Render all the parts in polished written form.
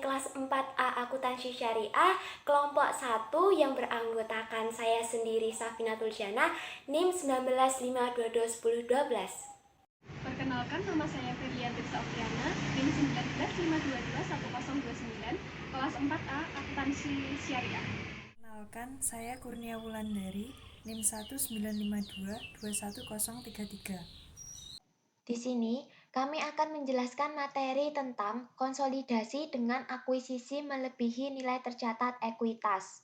kelas 4A Akuntansi Syariah, kelompok 1 yang beranggotakan saya sendiri Safinatul Jannah, NIM 19521012. Perkenalkan, nama saya Ferianti Saufriana, NIM 19522129, kelas 4A Akuntansi Syariah. Perkenalkan, saya Kurnia Wulandari, NIM 1952211033. Di sini, kami akan menjelaskan materi tentang konsolidasi dengan akuisisi melebihi nilai tercatat ekuitas.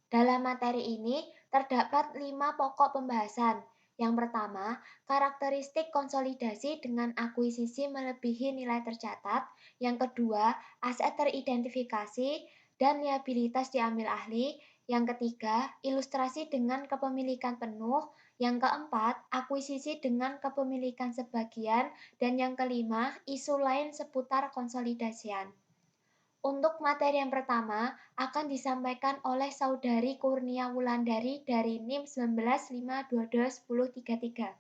Dalam materi ini, terdapat 5 pokok pembahasan. Yang pertama, karakteristik konsolidasi dengan akuisisi melebihi nilai tercatat. Yang kedua, aset teridentifikasi dan liabilitas diambil ahli. Yang ketiga, ilustrasi dengan kepemilikan penuh. Yang keempat, akuisisi dengan kepemilikan sebagian. Dan yang kelima, isu lain seputar konsolidasian. Untuk materi yang pertama akan disampaikan oleh Saudari Kurnia Wulandari dari NIM 1952211033.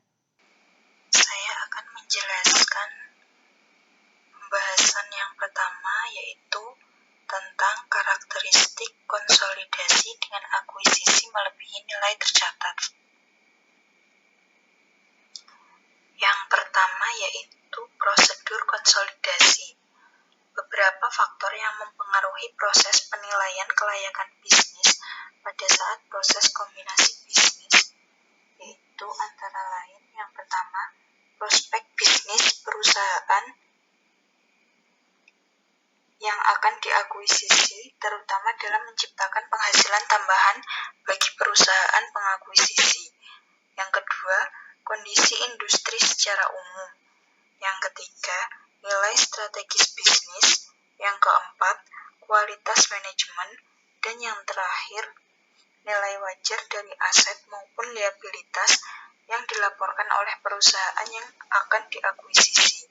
Saya akan menjelaskan pembahasan yang pertama, yaitu tentang karakteristik konsolidasi dengan akuisisi melebihi nilai tercatat. Yang pertama yaitu prosedur konsolidasi. Beberapa faktor yang mempengaruhi proses penilaian kelayakan bisnis pada saat proses kombinasi bisnis, yaitu antara lain yang pertama, prospek bisnis perusahaan yang akan diakuisisi, terutama dalam menciptakan penghasilan tambahan bagi perusahaan pengakuisisi. Yang kedua, kondisi industri secara umum. Yang ketiga, nilai strategis bisnis. Yang keempat, kualitas manajemen. Dan yang terakhir, nilai wajar dari aset maupun liabilitas yang dilaporkan oleh perusahaan yang akan diakuisisi.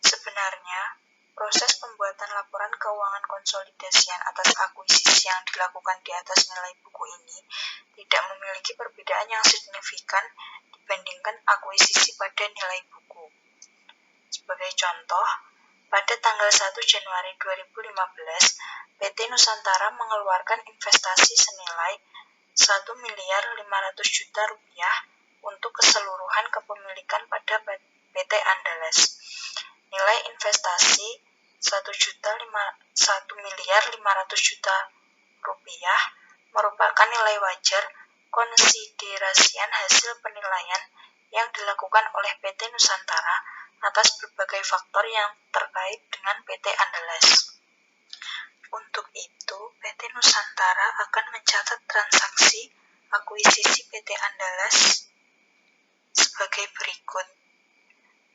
Sebenarnya, proses pembuatan laporan keuangan konsolidasian atas akuisisi yang dilakukan di atas nilai buku ini tidak memiliki perbedaan yang signifikan dibandingkan akuisisi pada nilai buku. Sebagai contoh, pada tanggal 1 Januari 2015, PT Nusantara mengeluarkan investasi senilai Rp1.500.000.000 untuk keseluruhan kepemilikan pada PT Andalas. Nilai investasi Rp1.500.000.000 merupakan nilai wajar konsiderasian hasil penilaian yang dilakukan oleh PT Nusantara atas berbagai faktor yang terkait dengan PT Andalas. Untuk itu, PT Nusantara akan mencatat transaksi akuisisi PT Andalas sebagai berikut.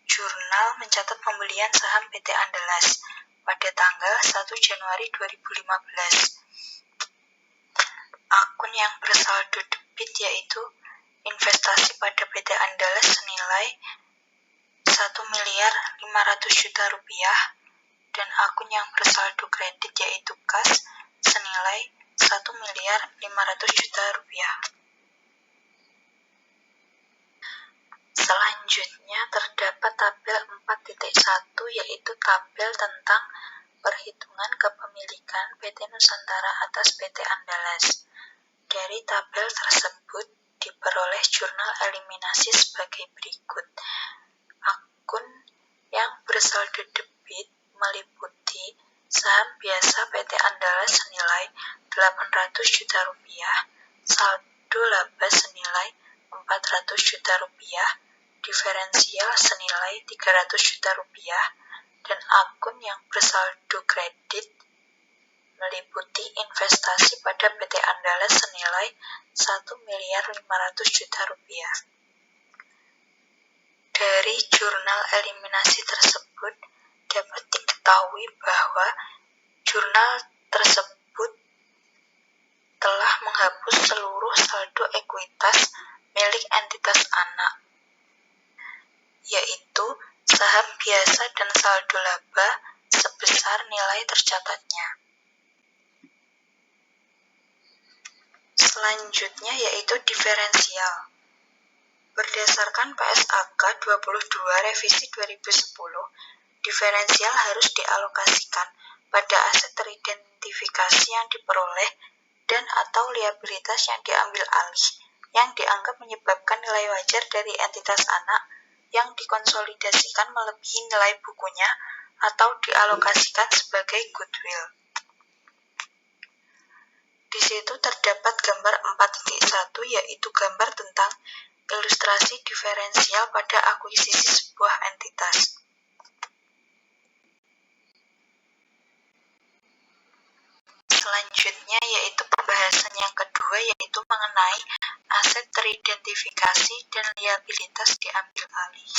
Jurnal mencatat pembelian saham PT Andalas pada tanggal 1 Januari 2015. Akun yang bersaldo debit yaitu investasi pada PT Andalas senilai Rp1.500.000.000 dan akun yang bersaldo kredit yaitu kas senilai Rp1.500.000.000. Selanjutnya terdapat tabel 4.1 yaitu tabel tentang perhitungan kepemilikan PT Nusantara atas PT Andalas. Dari tabel tersebut diperoleh jurnal eliminasi sebagai berikut. Akun yang bersaldo debit meliputi saham biasa PT Andalas senilai Rp800.000.000, saldo laba senilai Rp400.000.000, diferensial senilai Rp300.000.000, dan akun yang bersaldo kredit meliputi investasi pada PT Andalas senilai Rp1.500.000.000. Dari jurnal eliminasi tersebut dapat diketahui bahwa jurnal tersebut telah menghapus seluruh saldo ekuitas milik entitas anak, yaitu saham biasa dan saldo laba sebesar nilai tercatatnya. Selanjutnya yaitu diferensial. Berdasarkan PSAK 22 Revisi 2010, diferensial harus dialokasikan pada aset teridentifikasi yang diperoleh dan atau liabilitas yang diambil alih yang dianggap menyebabkan nilai wajar dari entitas anak yang dikonsolidasikan melebihi nilai bukunya atau dialokasikan sebagai goodwill. Di situ terdapat gambar 4.1 yaitu gambar tentang ilustrasi diferensial pada akuisisi sebuah entitas. Selanjutnya yaitu pembahasan yang kedua yaitu mengenai aset teridentifikasi dan liabilitas diambil alih.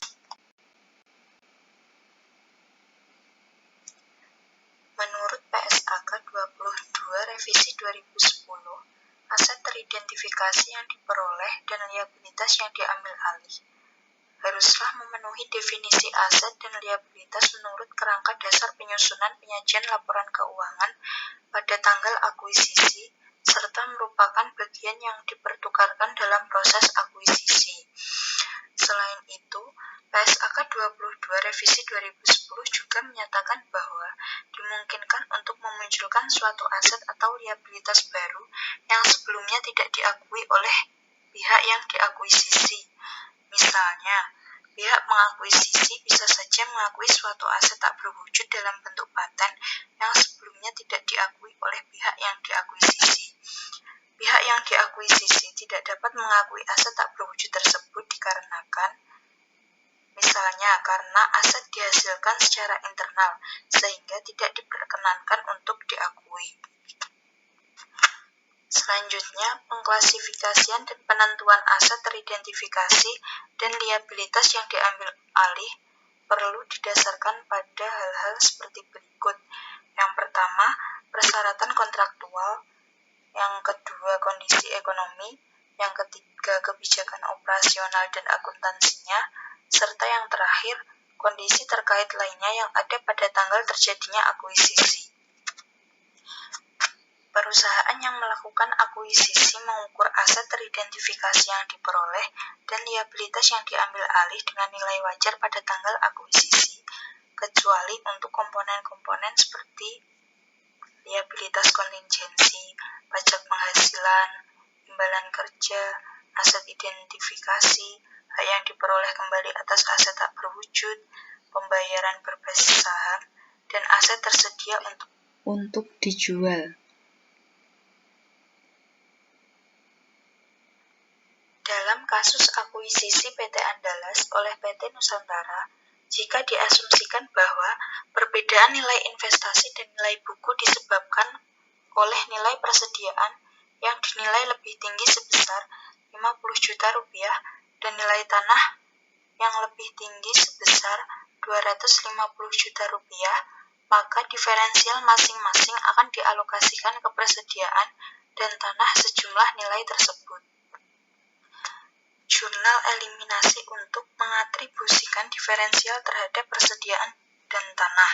Menurut PSAK 22 revisi 2010, aset teridentifikasi yang diperoleh dan liabilitas yang diambil alih haruslah memenuhi definisi aset dan liabilitas menurut kerangka dasar penyusunan penyajian laporan keuangan pada tanggal akuisisi, serta merupakan bagian yang dipertukarkan dalam proses akuisisi. Selain itu, PSAK 22 revisi 2010 juga menyatakan bahwa dimungkinkan untuk memunculkan suatu aset atau liabilitas baru yang sebelumnya tidak diakui oleh pihak yang diakuisisi. Misalnya, pihak mengakuisisi bisa saja mengakui suatu aset tak berwujud dalam bentuk paten yang sebelumnya tidak diakui oleh pihak yang diakuisisi. Pihak yang diakuisisi tidak dapat mengakui aset tak berwujud tersebut dikarenakan misalnya karena aset dihasilkan secara internal sehingga tidak diperkenankan untuk diakui. Selanjutnya, pengklasifikasian dan penentuan aset teridentifikasi dan liabilitas yang diambil alih perlu didasarkan pada hal-hal seperti berikut. Yang pertama, persyaratan kontraktual. Yang kedua, kondisi ekonomi. Yang ketiga, kebijakan operasional dan akuntansinya. Serta yang terakhir, kondisi terkait lainnya yang ada pada tanggal terjadinya akuisisi. Perusahaan yang melakukan akuisisi mengukur aset teridentifikasi yang diperoleh dan liabilitas yang diambil alih dengan nilai wajar pada tanggal akuisisi, kecuali untuk komponen-komponen seperti liabilitas kontingensi, pajak penghasilan, imbalan kerja, aset identifikasi, hak yang diperoleh kembali atas aset tak berwujud, pembayaran berbasis saham, dan aset tersedia untuk dijual. Dalam kasus akuisisi PT Andalas oleh PT Nusantara, jika diasumsikan bahwa perbedaan nilai investasi dan nilai buku disebabkan oleh nilai persediaan yang dinilai lebih tinggi sebesar 50 juta rupiah dan nilai tanah yang lebih tinggi sebesar 250 juta rupiah, maka diferensial masing-masing akan dialokasikan ke persediaan dan tanah sejumlah nilai tersebut. Jurnal eliminasi untuk mengatribusikan diferensial terhadap persediaan dan tanah.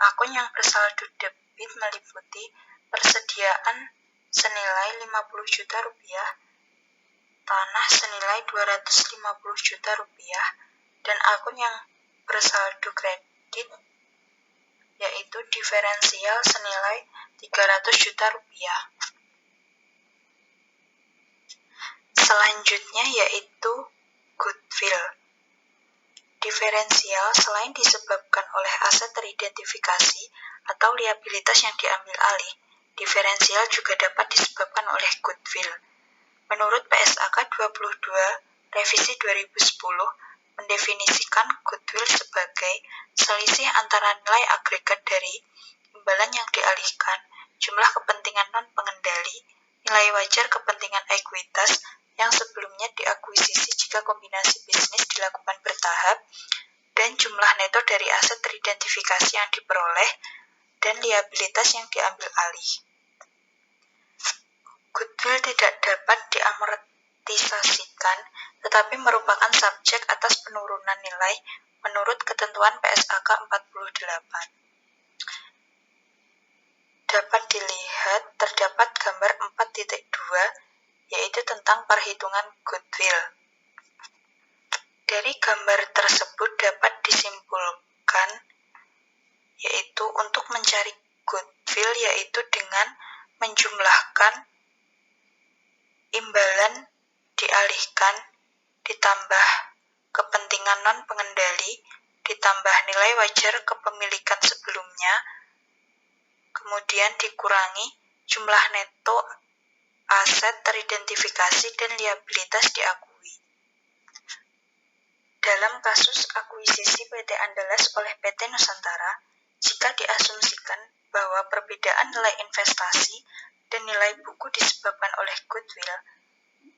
Akun yang bersaldo debit meliputi persediaan senilai 50 juta rupiah, tanah senilai 250 juta rupiah, dan akun yang bersaldo kredit yaitu diferensial senilai 300 juta rupiah. Selanjutnya yaitu goodwill. Diferensial selain disebabkan oleh aset teridentifikasi atau liabilitas yang diambil alih, diferensial juga dapat disebabkan oleh goodwill. Menurut PSAK 22 revisi 2010 mendefinisikan goodwill sebagai selisih antara nilai agregat dari imbalan yang dialihkan, jumlah kepentingan non-pengendali, nilai wajar kepentingan ekuitas yang sebelumnya diakuisisi jika kombinasi bisnis dilakukan bertahap, dan jumlah neto dari aset teridentifikasi yang diperoleh, dan liabilitas yang diambil alih. Goodwill tidak dapat diamortisasikan, tetapi merupakan subjek atas penurunan nilai menurut ketentuan PSAK 48. Dapat dilihat terdapat gambar 4.2 yaitu tentang perhitungan goodwill. Dari gambar tersebut dapat disimpulkan ditambah kepentingan non-pengendali, ditambah nilai wajar kepemilikan sebelumnya, kemudian dikurangi jumlah neto aset teridentifikasi dan liabilitas diakui. Dalam kasus akuisisi PT Andalas oleh PT Nusantara, jika diasumsikan bahwa perbedaan nilai investasi dan nilai buku disebabkan oleh goodwill,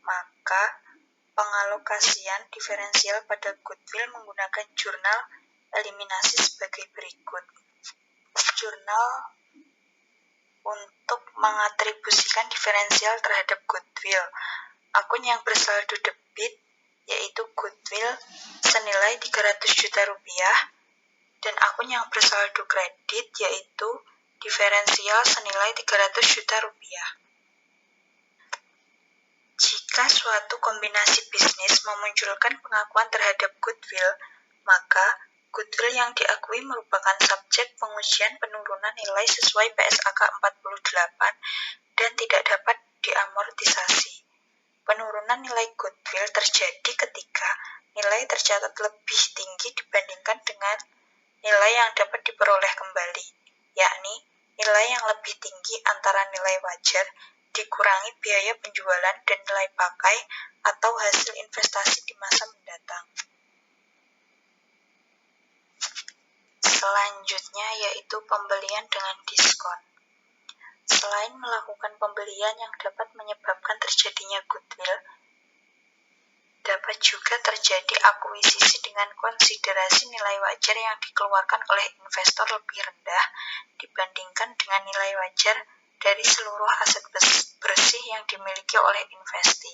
maka pengalokasian diferensial pada goodwill menggunakan jurnal eliminasi sebagai berikut. Jurnal untuk mengatribusikan diferensial terhadap goodwill. Akun yang bersaldo debit yaitu goodwill senilai 300 juta rupiah dan akun yang bersaldo kredit yaitu diferensial senilai 300 juta rupiah. Jika suatu kombinasi bisnis memunculkan pengakuan terhadap goodwill, maka goodwill yang diakui merupakan subjek pengujian penurunan nilai sesuai PSAK 48 dan tidak dapat diamortisasi. Penurunan nilai goodwill terjadi ketika nilai tercatat lebih tinggi dibandingkan dengan nilai yang dapat diperoleh kembali, yakni nilai yang lebih tinggi antara nilai wajar dikurangi biaya penjualan dan nilai pakai atau hasil investasi di masa mendatang. Selanjutnya yaitu pembelian dengan diskon. Selain melakukan pembelian yang dapat menyebabkan terjadinya goodwill, dapat juga terjadi akuisisi dengan konsiderasi nilai wajar yang dikeluarkan oleh investor lebih rendah dibandingkan dengan nilai wajar dari seluruh aset bersih yang dimiliki oleh investi.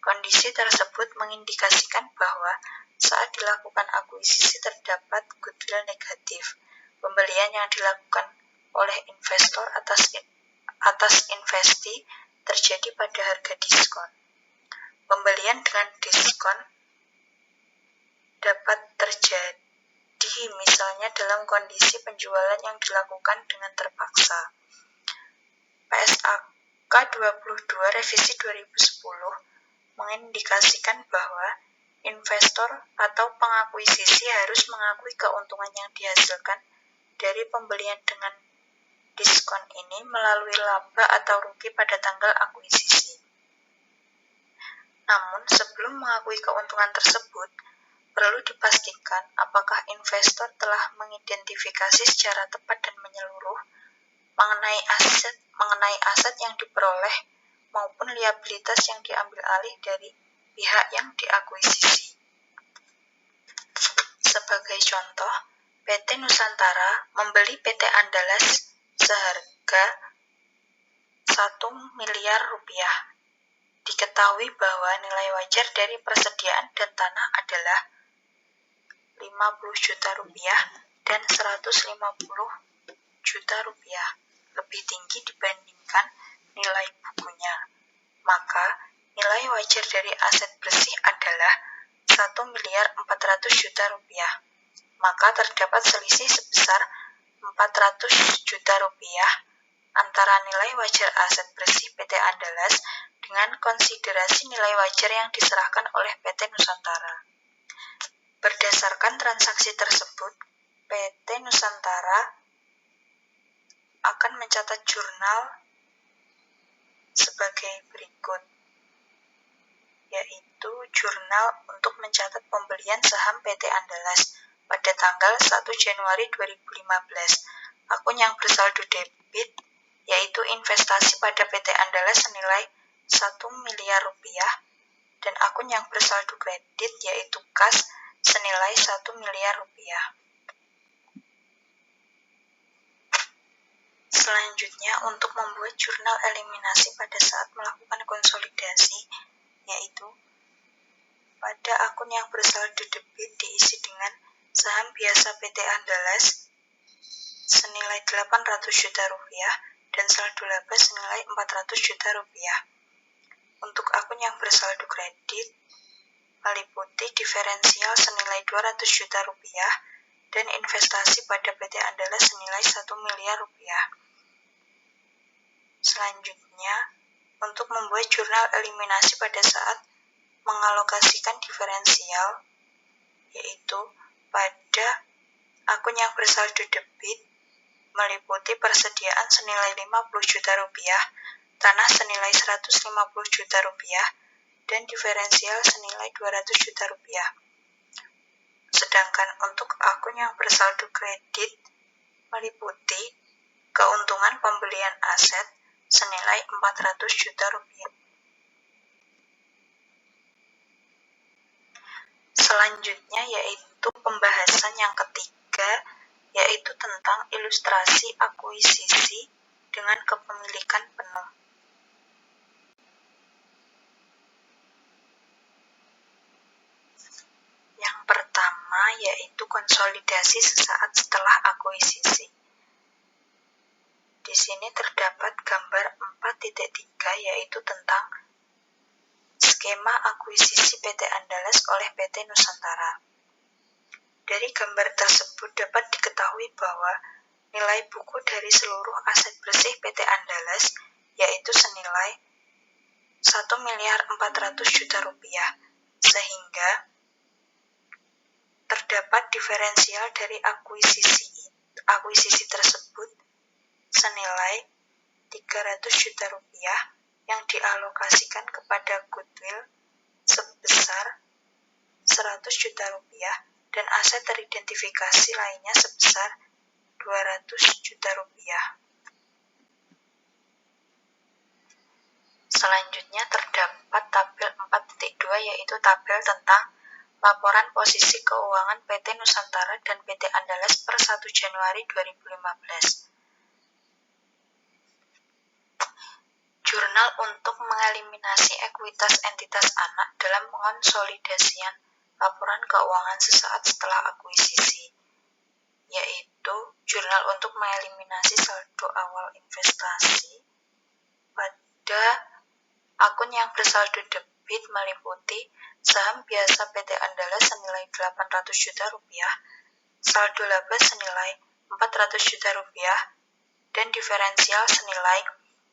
Kondisi tersebut mengindikasikan bahwa saat dilakukan akuisisi terdapat goodwill negatif. Pembelian yang dilakukan oleh investor atas investi terjadi pada harga diskon. Pembelian dengan diskon dapat terjadi misalnya dalam kondisi penjualan yang dilakukan dengan terpaksa. PSAK 22 revisi 2010 mengindikasikan bahwa investor atau pengakuisisi harus mengakui keuntungan yang dihasilkan dari pembelian dengan diskon ini melalui laba atau rugi pada tanggal akuisisi. Namun, sebelum mengakui keuntungan tersebut, perlu dipastikan apakah investor telah mengidentifikasi secara tepat dan menyeluruh mengenai aset yang diperoleh maupun liabilitas yang diambil alih dari pihak yang diakuisisi. Sebagai contoh, PT Nusantara membeli PT Andalas seharga 1 miliar rupiah. Diketahui bahwa nilai wajar dari persediaan dan tanah adalah 50 juta rupiah dan 150 juta rupiah, lebih tinggi dibandingkan nilai bukunya. Maka, nilai wajar dari aset bersih adalah 1 miliar 400 juta rupiah. Maka terdapat selisih sebesar 400 juta rupiah antara nilai wajar aset bersih PT Andalas dengan konsiderasi nilai wajar yang diserahkan oleh PT Nusantara. Berdasarkan transaksi tersebut, PT Nusantara akan mencatat jurnal sebagai berikut, yaitu jurnal untuk mencatat pembelian saham PT Andalas pada tanggal 1 Januari 2015. Akun yang bersaldo debit yaitu investasi pada PT Andalas senilai 1 miliar rupiah dan akun yang bersaldo kredit yaitu kas senilai 1 miliar rupiah. Selanjutnya, untuk membuat jurnal eliminasi pada saat melakukan konsolidasi, yaitu pada akun yang bersaldo debit diisi dengan saham biasa PT Andalas senilai 800 juta rupiah dan saldo laba senilai 400 juta rupiah. Untuk akun yang bersaldo kredit, meliputi diferensial senilai 200 juta rupiah dan investasi pada PT Andalas senilai 1 miliar rupiah. Selanjutnya, untuk membuat jurnal eliminasi pada saat mengalokasikan diferensial, yaitu pada akun yang bersaldo debit meliputi persediaan senilai 50 juta rupiah, tanah senilai 150 juta rupiah, dan diferensial senilai 200 juta rupiah. Sedangkan untuk akun yang bersaldo kredit meliputi keuntungan pembelian aset senilai 400 juta rupiah. Selanjutnya yaitu pembahasan yang ketiga, yaitu tentang ilustrasi akuisisi dengan kepemilikan penuh. Yang pertama yaitu konsolidasi sesaat setelah akuisisi. Di sini terdapat gambar 4.3 yaitu tentang skema akuisisi PT Andalas oleh PT Nusantara. Dari gambar tersebut dapat diketahui bahwa nilai buku dari seluruh aset bersih PT Andalas yaitu senilai 1.400.000.000 rupiah, sehingga terdapat diferensial dari akuisisi tersebut senilai 300 juta rupiah yang dialokasikan kepada goodwill sebesar 100 juta rupiah dan aset teridentifikasi lainnya sebesar 200 juta rupiah. Selanjutnya terdapat tabel 4.2 yaitu tabel tentang laporan posisi keuangan PT Nusantara dan PT Andalas per 1 Januari 2015. Jurnal untuk mengeliminasi ekuitas entitas anak dalam pengonsolidasian laporan keuangan sesaat setelah akuisisi, yaitu jurnal untuk mengeliminasi saldo awal investasi pada akun yang bersaldo debit meliputi saham biasa PT Andalas senilai 800 juta rupiah, saldo laba senilai 400 juta rupiah, dan diferensial senilai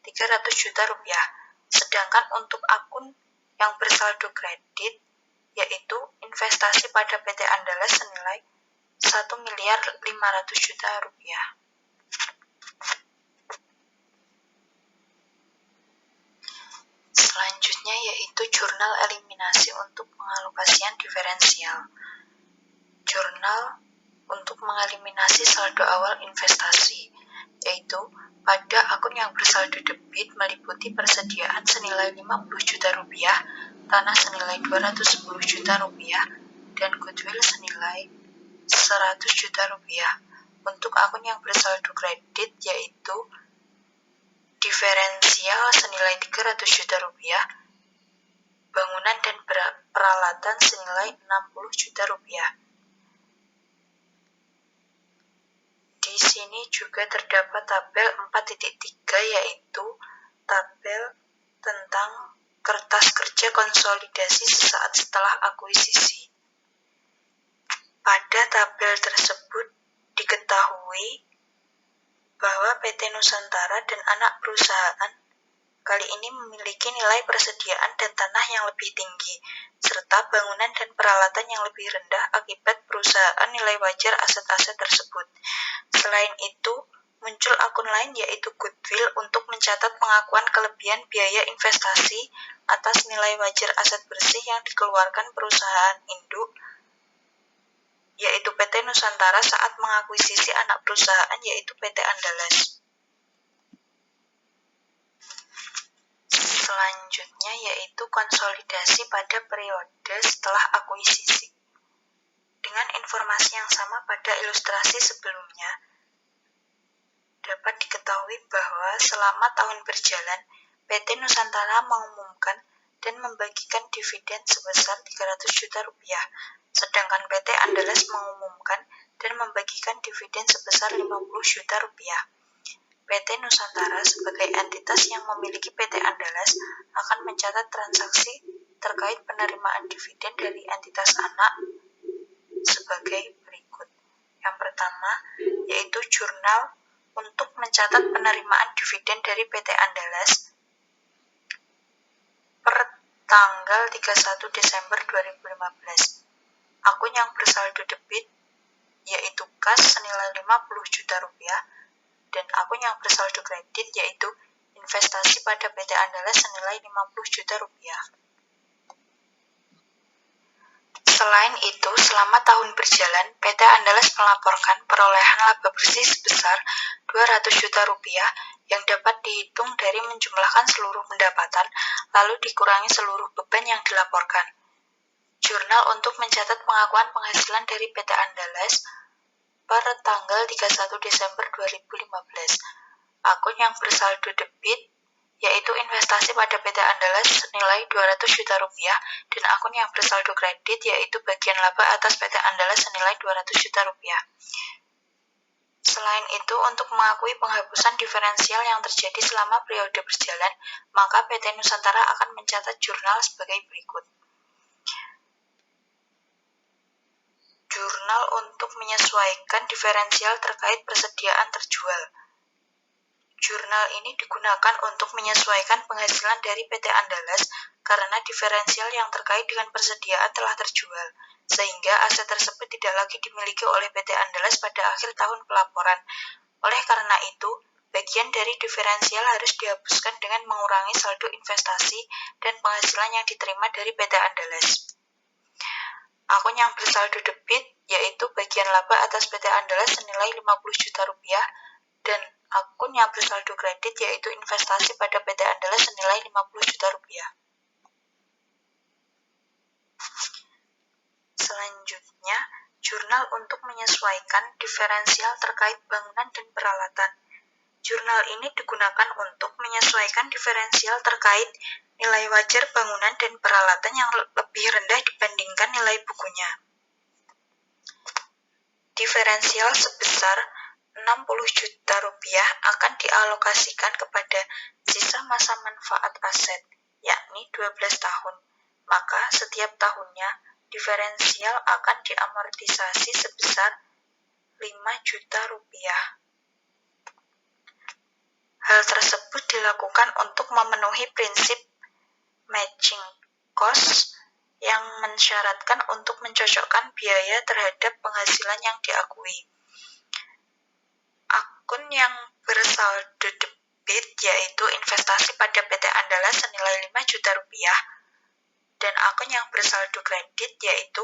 300 juta rupiah. Sedangkan untuk akun yang bersaldo kredit, yaitu investasi pada PT Andalas senilai 1.500.000.000 rupiah. Selanjutnya yaitu jurnal eliminasi untuk pengalokasian diferensial. Jurnal untuk mengeliminasi saldo awal investasi, yaitu pada akun yang bersaldo debit meliputi persediaan senilai 50 juta rupiah, tanah senilai 210 juta rupiah, dan goodwill senilai 100 juta rupiah. Untuk akun yang bersaldo kredit yaitu diferensial senilai 300 juta rupiah, bangunan dan peralatan senilai 60 juta rupiah. Di sini juga terdapat tabel 4.3 yaitu tabel tentang kertas kerja konsolidasi sesaat setelah akuisisi. Pada tabel tersebut diketahui bahwa PT Nusantara dan anak perusahaan kali ini memiliki nilai persediaan dan tanah yang lebih tinggi, serta bangunan dan peralatan yang lebih rendah akibat perusahaan nilai wajar aset-aset tersebut. Selain itu, muncul akun lain yaitu goodwill untuk mencatat pengakuan kelebihan biaya investasi atas nilai wajar aset bersih yang dikeluarkan perusahaan induk, yaitu PT Nusantara saat mengakuisisi anak perusahaan yaitu PT Andalas. Selanjutnya yaitu konsolidasi pada periode setelah akuisisi. Dengan informasi yang sama pada ilustrasi sebelumnya, dapat diketahui bahwa selama tahun berjalan, PT Nusantara mengumumkan dan membagikan dividen sebesar 300 juta rupiah, sedangkan PT Andalas mengumumkan dan membagikan dividen sebesar 50 juta rupiah. PT Nusantara sebagai entitas yang memiliki PT Andalas akan mencatat transaksi terkait penerimaan dividen dari entitas anak sebagai berikut. Yang pertama, yaitu jurnal untuk mencatat penerimaan dividen dari PT Andalas per tanggal 31 Desember 2015. Akun yang bersaldo debit yaitu kas senilai 50 juta rupiah dan akun yang bersaldo kredit yaitu investasi pada PT Andalas senilai 50 juta rupiah. Selain itu, selama tahun berjalan, PT Andalas melaporkan perolehan laba bersih sebesar 200 juta rupiah yang dapat dihitung dari menjumlahkan seluruh pendapatan, lalu dikurangi seluruh beban yang dilaporkan. Jurnal untuk mencatat pengakuan penghasilan dari PT Andalas per tanggal 31 Desember 2015. Akun yang bersaldo debit yaitu investasi pada PT Andalas senilai 200 juta rupiah dan akun yang bersaldo kredit yaitu bagian laba atas PT Andalas senilai 200 juta rupiah. Selain itu, untuk mengakui penghapusan diferensial yang terjadi selama periode berjalan, maka PT Nusantara akan mencatat jurnal sebagai berikut. Jurnal untuk menyesuaikan diferensial terkait persediaan terjual. Jurnal ini digunakan untuk menyesuaikan penghasilan dari PT Andalas karena diferensial yang terkait dengan persediaan telah terjual, sehingga aset tersebut tidak lagi dimiliki oleh PT Andalas pada akhir tahun pelaporan. Oleh karena itu, bagian dari diferensial harus dihapuskan dengan mengurangi saldo investasi dan penghasilan yang diterima dari PT Andalas. Akun yang bersaldo debit yaitu bagian laba atas PT Andalas senilai 50 juta rupiah dan akun yang bersaldo kredit yaitu investasi pada PT Andalas senilai 50 juta rupiah. Selanjutnya, jurnal untuk menyesuaikan diferensial terkait bangunan dan peralatan. Jurnal ini digunakan untuk menyesuaikan diferensial terkait nilai wajar bangunan dan peralatan yang lebih rendah dibandingkan nilai bukunya. Diferensial sebesar 60 juta rupiah akan dialokasikan kepada sisa masa manfaat aset, yakni 12 tahun. Maka setiap tahunnya, diferensial akan diamortisasi sebesar 5 juta rupiah. Hal tersebut dilakukan untuk memenuhi prinsip matching cost yang mensyaratkan untuk mencocokkan biaya terhadap penghasilan yang diakui. Akun yang bersaldo debit yaitu investasi pada PT Andalas senilai 5 juta rupiah dan akun yang bersaldo kredit yaitu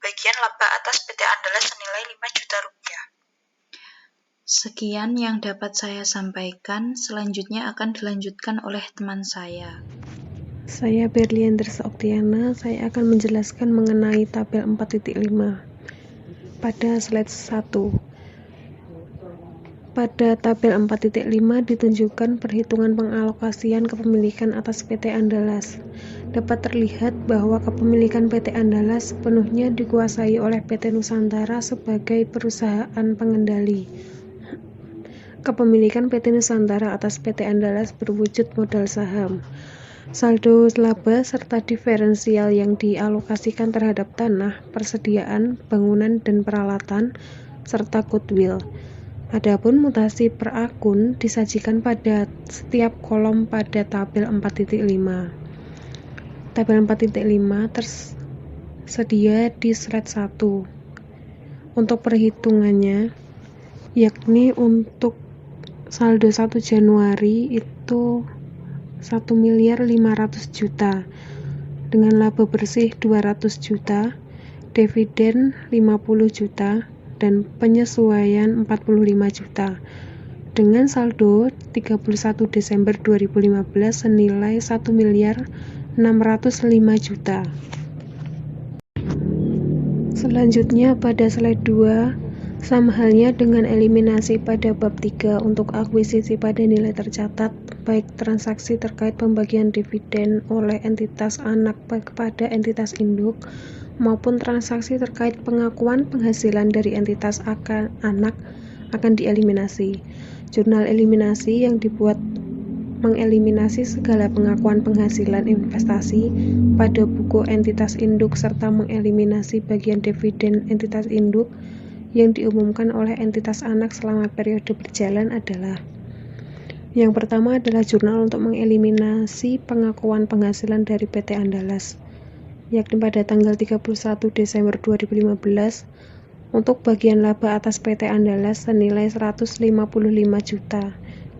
bagian laba atas PT Andalas senilai 5 juta rupiah. Sekian yang dapat saya sampaikan, selanjutnya akan dilanjutkan oleh teman saya. Saya Berliandres Oktiana, saya akan menjelaskan mengenai tabel 4.5 pada slide 1. Pada tabel 4.5 ditunjukkan perhitungan pengalokasian kepemilikan atas PT Andalas. Dapat terlihat bahwa kepemilikan PT Andalas sepenuhnya dikuasai oleh PT Nusantara sebagai perusahaan pengendali. Kepemilikan PT Nusantara atas PT Andalas berwujud modal saham. Saldo laba serta diferensial yang dialokasikan terhadap tanah, persediaan, bangunan dan peralatan, serta goodwill. Adapun mutasi per akun disajikan pada setiap kolom pada tabel 4.5. Tabel 4.5 tersedia di slide 1. Untuk perhitungannya, yakni untuk saldo 1 Januari itu 1.500.000.000 dengan laba bersih 200 juta, dividen 50 juta, dan penyesuaian 45 juta. Dengan saldo 31 Desember 2015 senilai 1.605.000.000. Selanjutnya pada slide 2, sama halnya dengan eliminasi pada bab 3 untuk akuisisi pada nilai tercatat, baik transaksi terkait pembagian dividen oleh entitas anak kepada entitas induk, maupun transaksi terkait pengakuan penghasilan dari entitas anak akan dieliminasi. Jurnal eliminasi yang dibuat mengeliminasi segala pengakuan penghasilan investasi pada buku entitas induk serta mengeliminasi bagian dividen entitas induk yang diumumkan oleh entitas anak selama periode berjalan adalah Yang pertama adalah jurnal untuk mengeliminasi pengakuan penghasilan dari PT Andalas, yakni pada tanggal 31 Desember 2015 untuk bagian laba atas PT Andalas senilai 155 juta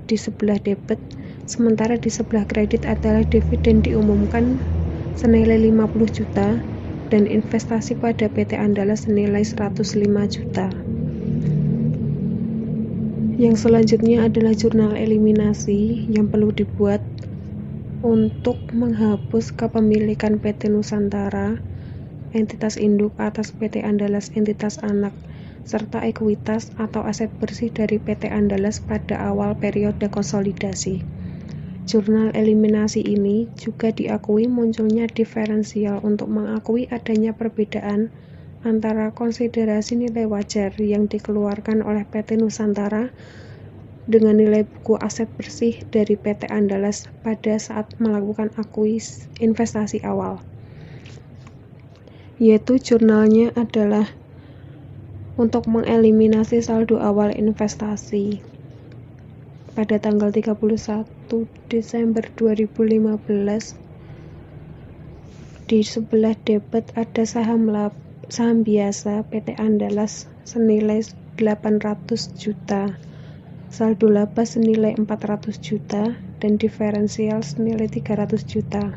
di sebelah debit, sementara di sebelah kredit adalah dividen diumumkan senilai 50 juta dan investasi pada PT Andalas senilai 105 juta. Yang selanjutnya adalah jurnal eliminasi yang perlu dibuat untuk menghapus kepemilikan PT Nusantara, entitas induk atas PT Andalas entitas anak, serta ekuitas atau aset bersih dari PT Andalas pada awal periode konsolidasi. Jurnal eliminasi ini juga diakui munculnya diferensial untuk mengakui adanya perbedaan antara konsiderasi nilai wajar yang dikeluarkan oleh PT Nusantara dengan nilai buku aset bersih dari PT Andalas pada saat melakukan investasi awal. Yaitu jurnalnya adalah untuk mengeliminasi saldo awal investasi. Pada tanggal 31 Desember 2015, di sebelah debit ada saham biasa PT Andalas senilai 800 juta, saldo laba senilai 400 juta, dan diferensial senilai 300 juta.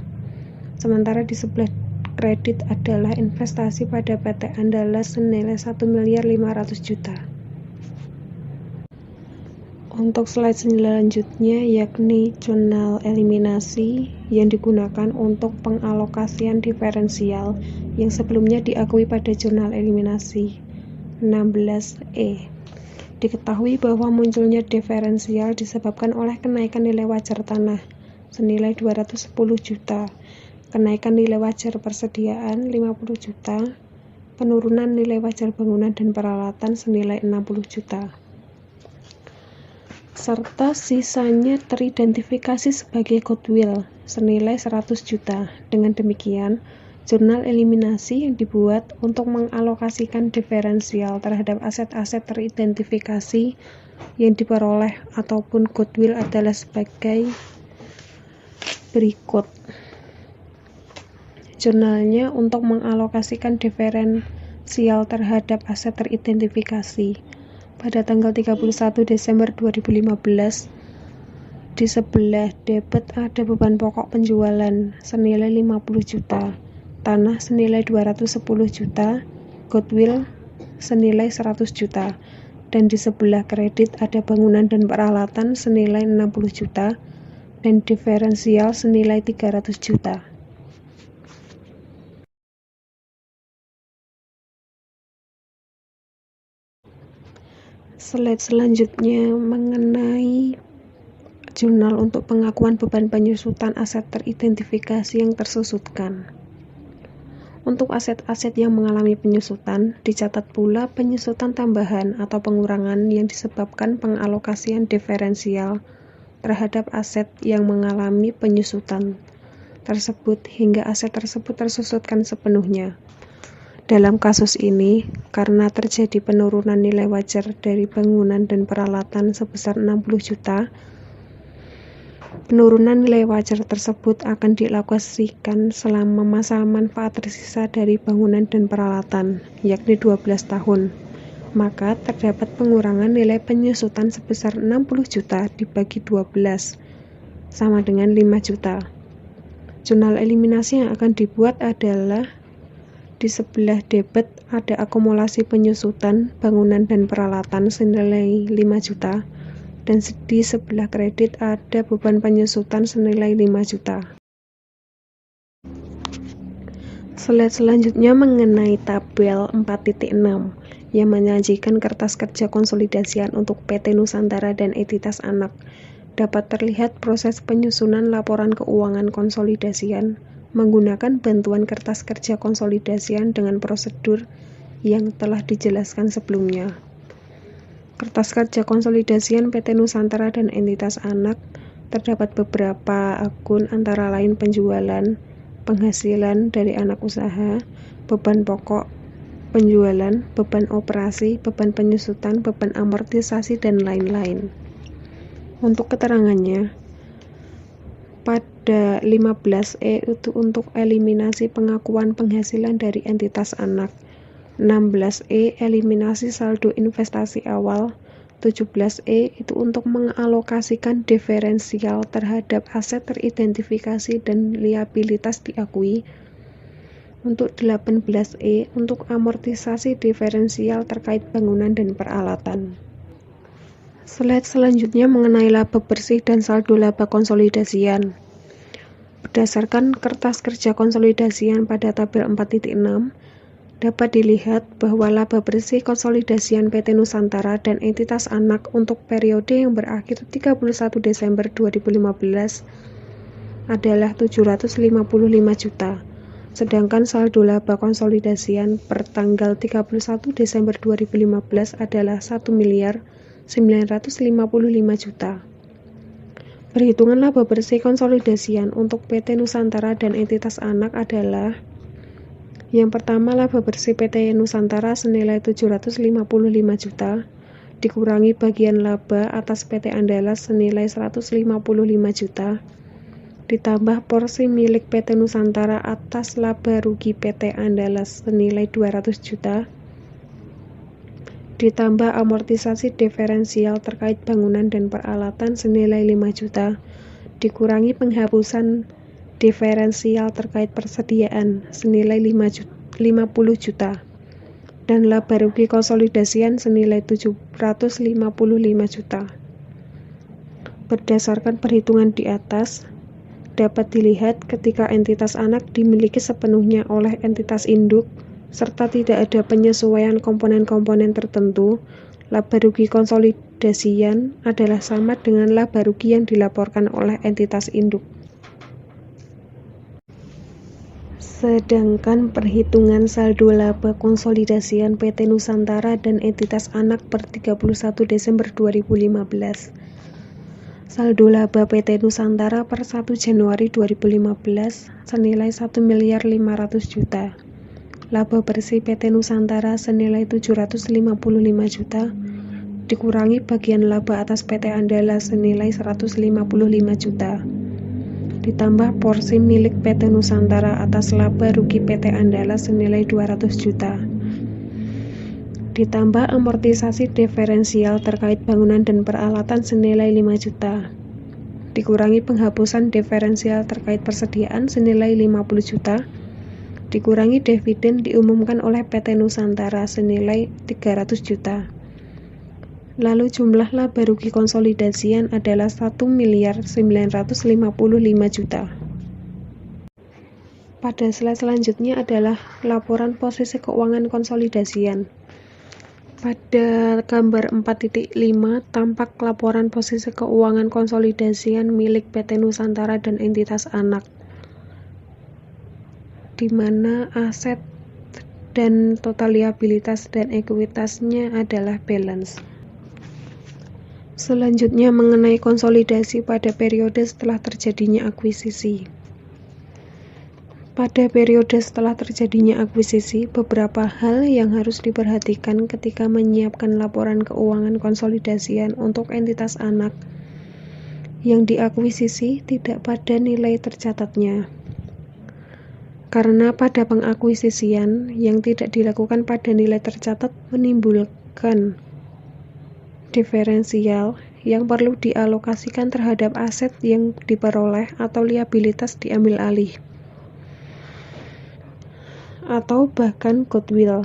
Sementara di sebelah kredit adalah investasi pada PT Andalas senilai 1.500.000 juta. Untuk slide selanjutnya yakni jurnal eliminasi yang digunakan untuk pengalokasian diferensial yang sebelumnya diakui pada jurnal eliminasi 16E. Diketahui bahwa munculnya diferensial disebabkan oleh kenaikan nilai wajar tanah senilai 210 juta, kenaikan nilai wajar persediaan 50 juta, penurunan nilai wajar bangunan dan peralatan senilai 60 juta. Serta sisanya teridentifikasi sebagai goodwill senilai 100 juta. Dengan demikian, jurnal eliminasi yang dibuat untuk mengalokasikan diferensial terhadap aset-aset teridentifikasi yang diperoleh ataupun goodwill adalah sebagai berikut. Jurnalnya untuk mengalokasikan diferensial terhadap aset teridentifikasi. Pada tanggal 31 Desember 2015, di sebelah debit ada beban pokok penjualan senilai 50 juta, tanah senilai 210 juta, goodwill senilai 100 juta, dan di sebelah kredit ada bangunan dan peralatan senilai 60 juta, dan diferensial senilai 300 juta. Slide selanjutnya mengenai jurnal untuk pengakuan beban penyusutan aset teridentifikasi yang tersusutkan. Untuk aset-aset yang mengalami penyusutan, dicatat pula penyusutan tambahan atau pengurangan yang disebabkan pengalokasian diferensial terhadap aset yang mengalami penyusutan tersebut hingga aset tersebut tersusutkan sepenuhnya. Dalam kasus ini, karena terjadi penurunan nilai wajar dari bangunan dan peralatan sebesar 60 juta, penurunan nilai wajar tersebut akan dialokasikan selama masa manfaat tersisa dari bangunan dan peralatan, yakni 12 tahun. Maka terdapat pengurangan nilai penyusutan sebesar 60 juta dibagi 12, sama dengan 5 juta. Jurnal eliminasi yang akan dibuat adalah di sebelah debit ada akumulasi penyusutan bangunan dan peralatan senilai 5 juta dan di sebelah kredit ada beban penyusutan senilai 5 juta. Slide selanjutnya mengenai tabel 4.6 yang menyajikan kertas kerja konsolidasian untuk PT Nusantara dan entitas anak. Dapat terlihat proses penyusunan laporan keuangan konsolidasian menggunakan bantuan kertas kerja konsolidasian dengan prosedur yang telah dijelaskan sebelumnya. Kertas kerja konsolidasian PT Nusantara dan entitas anak terdapat beberapa akun antara lain penjualan, penghasilan dari anak usaha, beban pokok, penjualan, beban operasi, beban penyusutan, beban amortisasi, dan lain-lain. Untuk keterangannya, pada 15E itu untuk eliminasi pengakuan penghasilan dari entitas anak, 16E eliminasi saldo investasi awal, 17E itu untuk mengalokasikan diferensial terhadap aset teridentifikasi dan liabilitas diakui, untuk 18E untuk amortisasi diferensial terkait bangunan dan peralatan. Slide selanjutnya mengenai laba bersih dan saldo laba konsolidasian. Berdasarkan kertas kerja konsolidasian pada tabel 4.6, dapat dilihat bahwa laba bersih konsolidasian PT Nusantara dan entitas anak untuk periode yang berakhir 31 Desember 2015 adalah 755 juta, sedangkan saldo laba konsolidasian per tanggal 31 Desember 2015 adalah 1.955 juta. Perhitungan laba bersih konsolidasian untuk PT Nusantara dan entitas anak adalah: yang pertama, laba bersih PT Nusantara senilai 755 juta, dikurangi bagian laba atas PT Andalas senilai 155 juta, ditambah porsi milik PT Nusantara atas laba rugi PT Andalas senilai 200 juta, ditambah amortisasi diferensial terkait bangunan dan peralatan senilai 5 juta, dikurangi penghapusan diferensial terkait persediaan senilai 50 juta, dan laba rugi konsolidasian senilai 755 juta. Berdasarkan perhitungan di atas, dapat dilihat ketika entitas anak dimiliki sepenuhnya oleh entitas induk, serta tidak ada penyesuaian komponen-komponen tertentu, laba rugi konsolidasian adalah sama dengan laba rugi yang dilaporkan oleh entitas induk. Sedangkan perhitungan saldo laba konsolidasian PT Nusantara dan entitas anak per 31 Desember 2015. Saldo laba PT Nusantara per 1 Januari 2015 senilai 1.500 juta. Laba bersih PT Nusantara senilai 755 juta, dikurangi bagian laba atas PT Andalas senilai 155 juta, ditambah porsi milik PT Nusantara atas laba rugi PT Andalas senilai 200 juta, ditambah amortisasi diferensial terkait bangunan dan peralatan senilai 5 juta, dikurangi penghapusan diferensial terkait persediaan senilai 50 juta, dikurangi dividen diumumkan oleh PT Nusantara senilai 300 juta. Lalu jumlah laba rugi konsolidasian adalah 1.955 juta. Pada slide selanjutnya adalah laporan posisi keuangan konsolidasian. Pada gambar 4.5 tampak laporan posisi keuangan konsolidasian milik PT Nusantara dan entitas anak, di mana aset dan total liabilitas dan ekuitasnya adalah balance. Selanjutnya mengenai konsolidasi pada periode setelah terjadinya akuisisi. Pada periode setelah terjadinya akuisisi, beberapa hal yang harus diperhatikan ketika menyiapkan laporan keuangan konsolidasian untuk entitas anak yang diakuisisi tidak pada nilai tercatatnya. Karena pada pengakuisisian yang tidak dilakukan pada nilai tercatat menimbulkan diferensial yang perlu dialokasikan terhadap aset yang diperoleh atau liabilitas diambil alih, atau bahkan goodwill.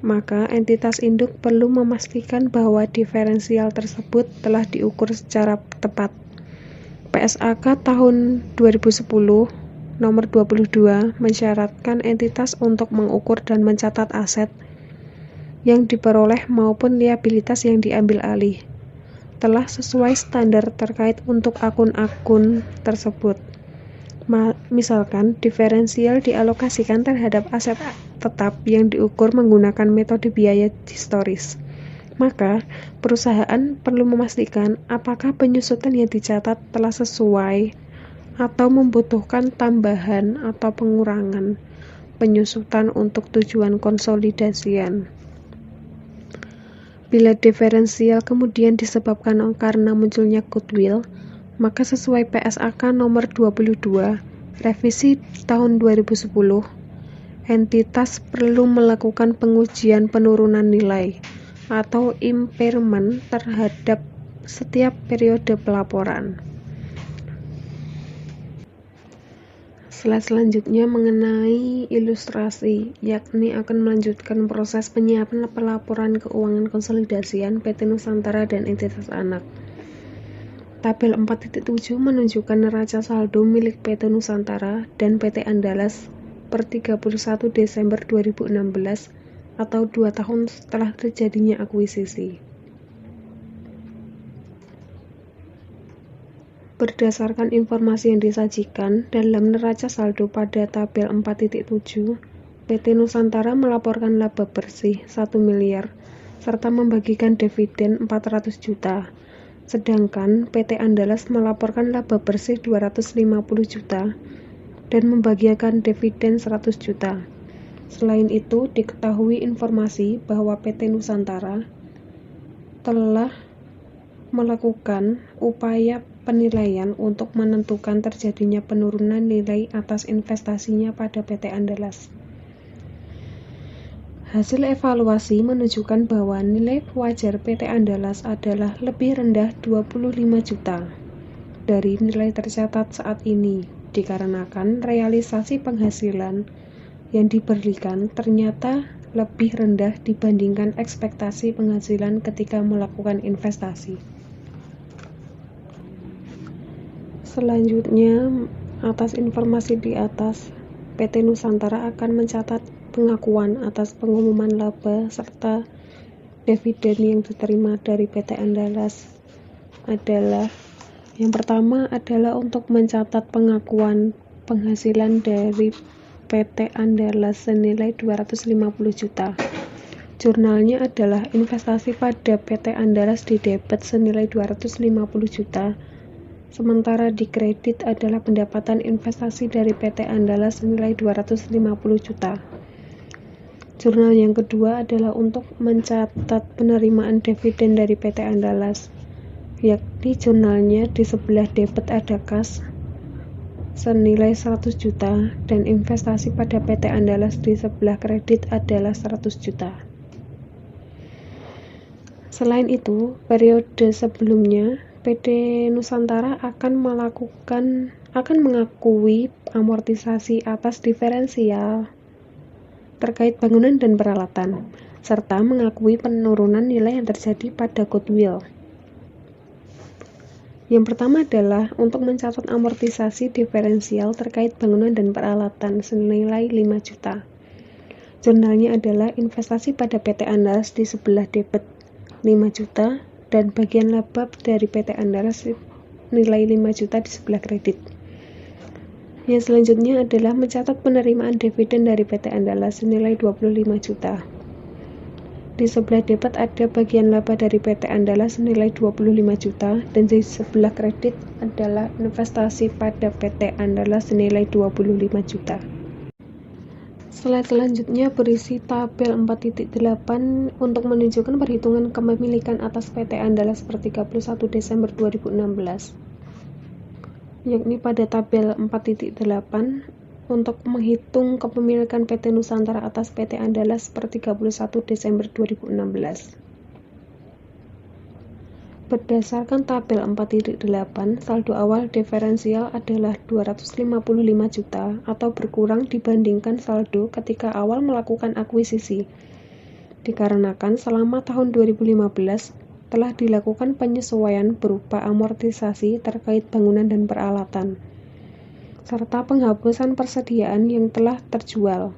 Maka entitas induk perlu memastikan bahwa diferensial tersebut telah diukur secara tepat. PSAK tahun 2010 Nomor 22 mensyaratkan entitas untuk mengukur dan mencatat aset yang diperoleh maupun liabilitas yang diambil alih telah sesuai standar terkait untuk akun-akun tersebut. Misalkan, diferensial dialokasikan terhadap aset tetap yang diukur menggunakan metode biaya historis. Maka, perusahaan perlu memastikan apakah penyusutan yang dicatat telah sesuai atau membutuhkan tambahan atau pengurangan penyusutan untuk tujuan konsolidasian. Bila diferensial kemudian disebabkan karena munculnya goodwill, maka sesuai PSAK nomor 22, revisi tahun 2010, entitas perlu melakukan pengujian penurunan nilai atau impairment terhadap setiap periode pelaporan. Slide selanjutnya mengenai ilustrasi, yakni akan melanjutkan proses penyiapan pelaporan keuangan konsolidasian PT Nusantara dan entitas anak. Tabel 4.7 menunjukkan neraca saldo milik PT Nusantara dan PT Andalas per 31 Desember 2016 atau 2 tahun setelah terjadinya akuisisi. Berdasarkan informasi yang disajikan dalam neraca saldo pada tabel 4.7, PT Nusantara melaporkan laba bersih 1 miliar serta membagikan dividen 400 juta, sedangkan PT Andalas melaporkan laba bersih 250 juta dan membagikan dividen 100 juta. Selain itu, diketahui informasi bahwa PT Nusantara telah melakukan upaya penilaian untuk menentukan terjadinya penurunan nilai atas investasinya pada PT Andalas. Hasil evaluasi menunjukkan bahwa nilai wajar PT Andalas adalah lebih rendah 25 juta dari nilai tercatat saat ini, dikarenakan realisasi penghasilan yang diberikan ternyata lebih rendah dibandingkan ekspektasi penghasilan ketika melakukan investasi. Selanjutnya, atas informasi di atas, PT Nusantara akan mencatat pengakuan atas pengumuman laba serta dividen yang diterima dari PT Andalas adalah yang pertama adalah untuk mencatat pengakuan penghasilan dari PT Andalas senilai 250 juta. Jurnalnya adalah investasi pada PT Andalas di debit senilai 250 juta. Sementara di kredit adalah pendapatan investasi dari PT Andalas senilai 250 juta. Jurnal yang kedua adalah untuk mencatat penerimaan dividen dari PT Andalas, yakni jurnalnya di sebelah debit ada kas senilai 100 juta dan investasi pada PT Andalas di sebelah kredit adalah 100 juta. Selain itu, periode sebelumnya PT Nusantara akan mengakui amortisasi atas diferensial terkait bangunan dan peralatan, serta mengakui penurunan nilai yang terjadi pada goodwill. Yang pertama adalah untuk mencatat amortisasi diferensial terkait bangunan dan peralatan senilai 5 juta. Jurnalnya adalah investasi pada PT Andalas di sebelah debit 5 juta dan bagian laba dari PT Andalas nilai 5 juta di sebelah kredit. Yang selanjutnya adalah mencatat penerimaan dividen dari PT Andalas senilai 25 juta. Di sebelah debit ada bagian laba dari PT Andalas senilai 25 juta dan di sebelah kredit adalah investasi pada PT Andalas senilai 25 juta. Slide selanjutnya berisi tabel 4.8 untuk menunjukkan perhitungan kepemilikan atas PT Andalas per 31 Desember 2016. Yakni pada tabel 4.8 untuk menghitung kepemilikan PT Nusantara atas PT Andalas per 31 Desember 2016. Berdasarkan tabel 4.8, saldo awal diferensial adalah 255 juta atau berkurang dibandingkan saldo ketika awal melakukan akuisisi. Dikarenakan selama tahun 2015 telah dilakukan penyesuaian berupa amortisasi terkait bangunan dan peralatan, serta penghapusan persediaan yang telah terjual.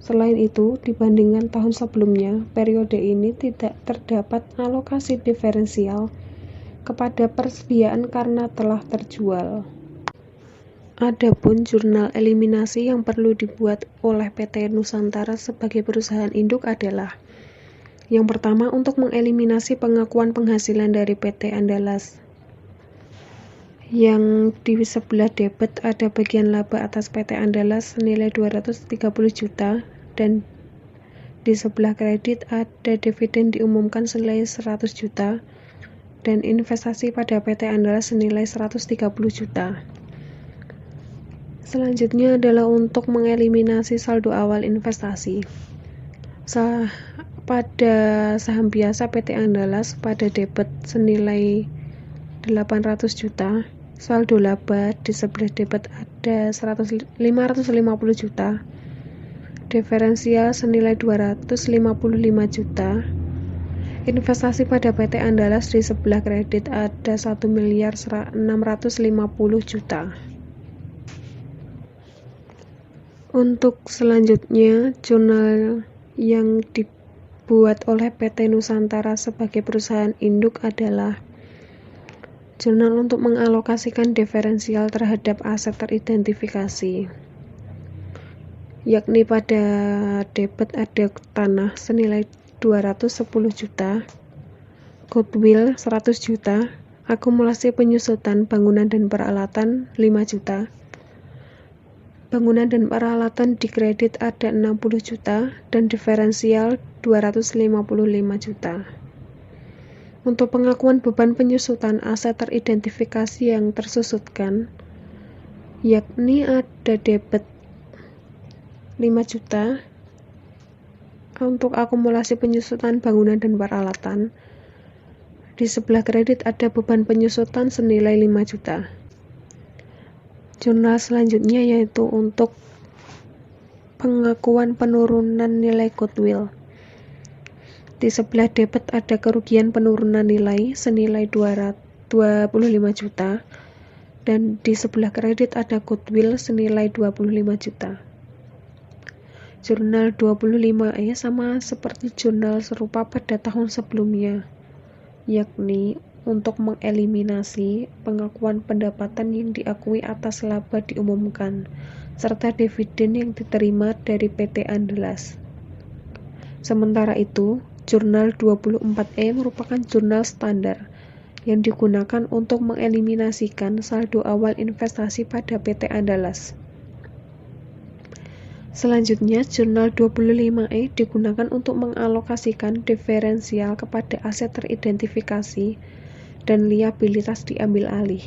Selain itu, dibandingkan tahun sebelumnya, periode ini tidak terdapat alokasi diferensial kepada persediaan karena telah terjual. Adapun jurnal eliminasi yang perlu dibuat oleh PT Nusantara sebagai perusahaan induk adalah yang pertama untuk mengeliminasi pengakuan penghasilan dari PT Andalas. Yang di sebelah debit ada bagian laba atas PT Andalas senilai 230 juta dan Di sebelah kredit ada dividen diumumkan senilai 100 juta dan investasi pada PT Andalas senilai 130 juta. Selanjutnya adalah untuk mengeliminasi saldo awal investasi. Pada saham biasa PT Andalas pada debit senilai 800 juta, saldo laba di sebelah debit ada 550 juta, diferensial senilai 255 juta, investasi pada PT Andalas di sebelah kredit ada 1.650 juta. Untuk selanjutnya, jurnal yang dibuat oleh PT Nusantara sebagai perusahaan induk adalah jurnal untuk mengalokasikan diferensial terhadap aset teridentifikasi, yakni pada debit ada tanah senilai 210 juta, goodwill 100 juta, akumulasi penyusutan bangunan dan peralatan 5 juta, bangunan dan peralatan di kredit ada 60 juta, dan diferensial 255 juta. Untuk pengakuan beban penyusutan aset teridentifikasi yang tersusutkan, yakni ada debit 5 juta untuk akumulasi penyusutan bangunan dan peralatan. Di sebelah kredit ada beban penyusutan senilai 5 juta. Jurnal selanjutnya yaitu untuk pengakuan penurunan nilai goodwill. Di sebelah debit ada kerugian penurunan nilai senilai 25 juta dan di sebelah kredit ada goodwill senilai 25 juta. Jurnal 25E sama seperti jurnal serupa pada tahun sebelumnya, yakni untuk mengeliminasi pengakuan pendapatan yang diakui atas laba diumumkan, serta dividen yang diterima dari PT Andalas. Sementara itu, jurnal 24E merupakan jurnal standar yang digunakan untuk mengeliminasikan saldo awal investasi pada PT Andalas. Selanjutnya, jurnal 25E digunakan untuk mengalokasikan diferensial kepada aset teridentifikasi dan liabilitas diambil alih.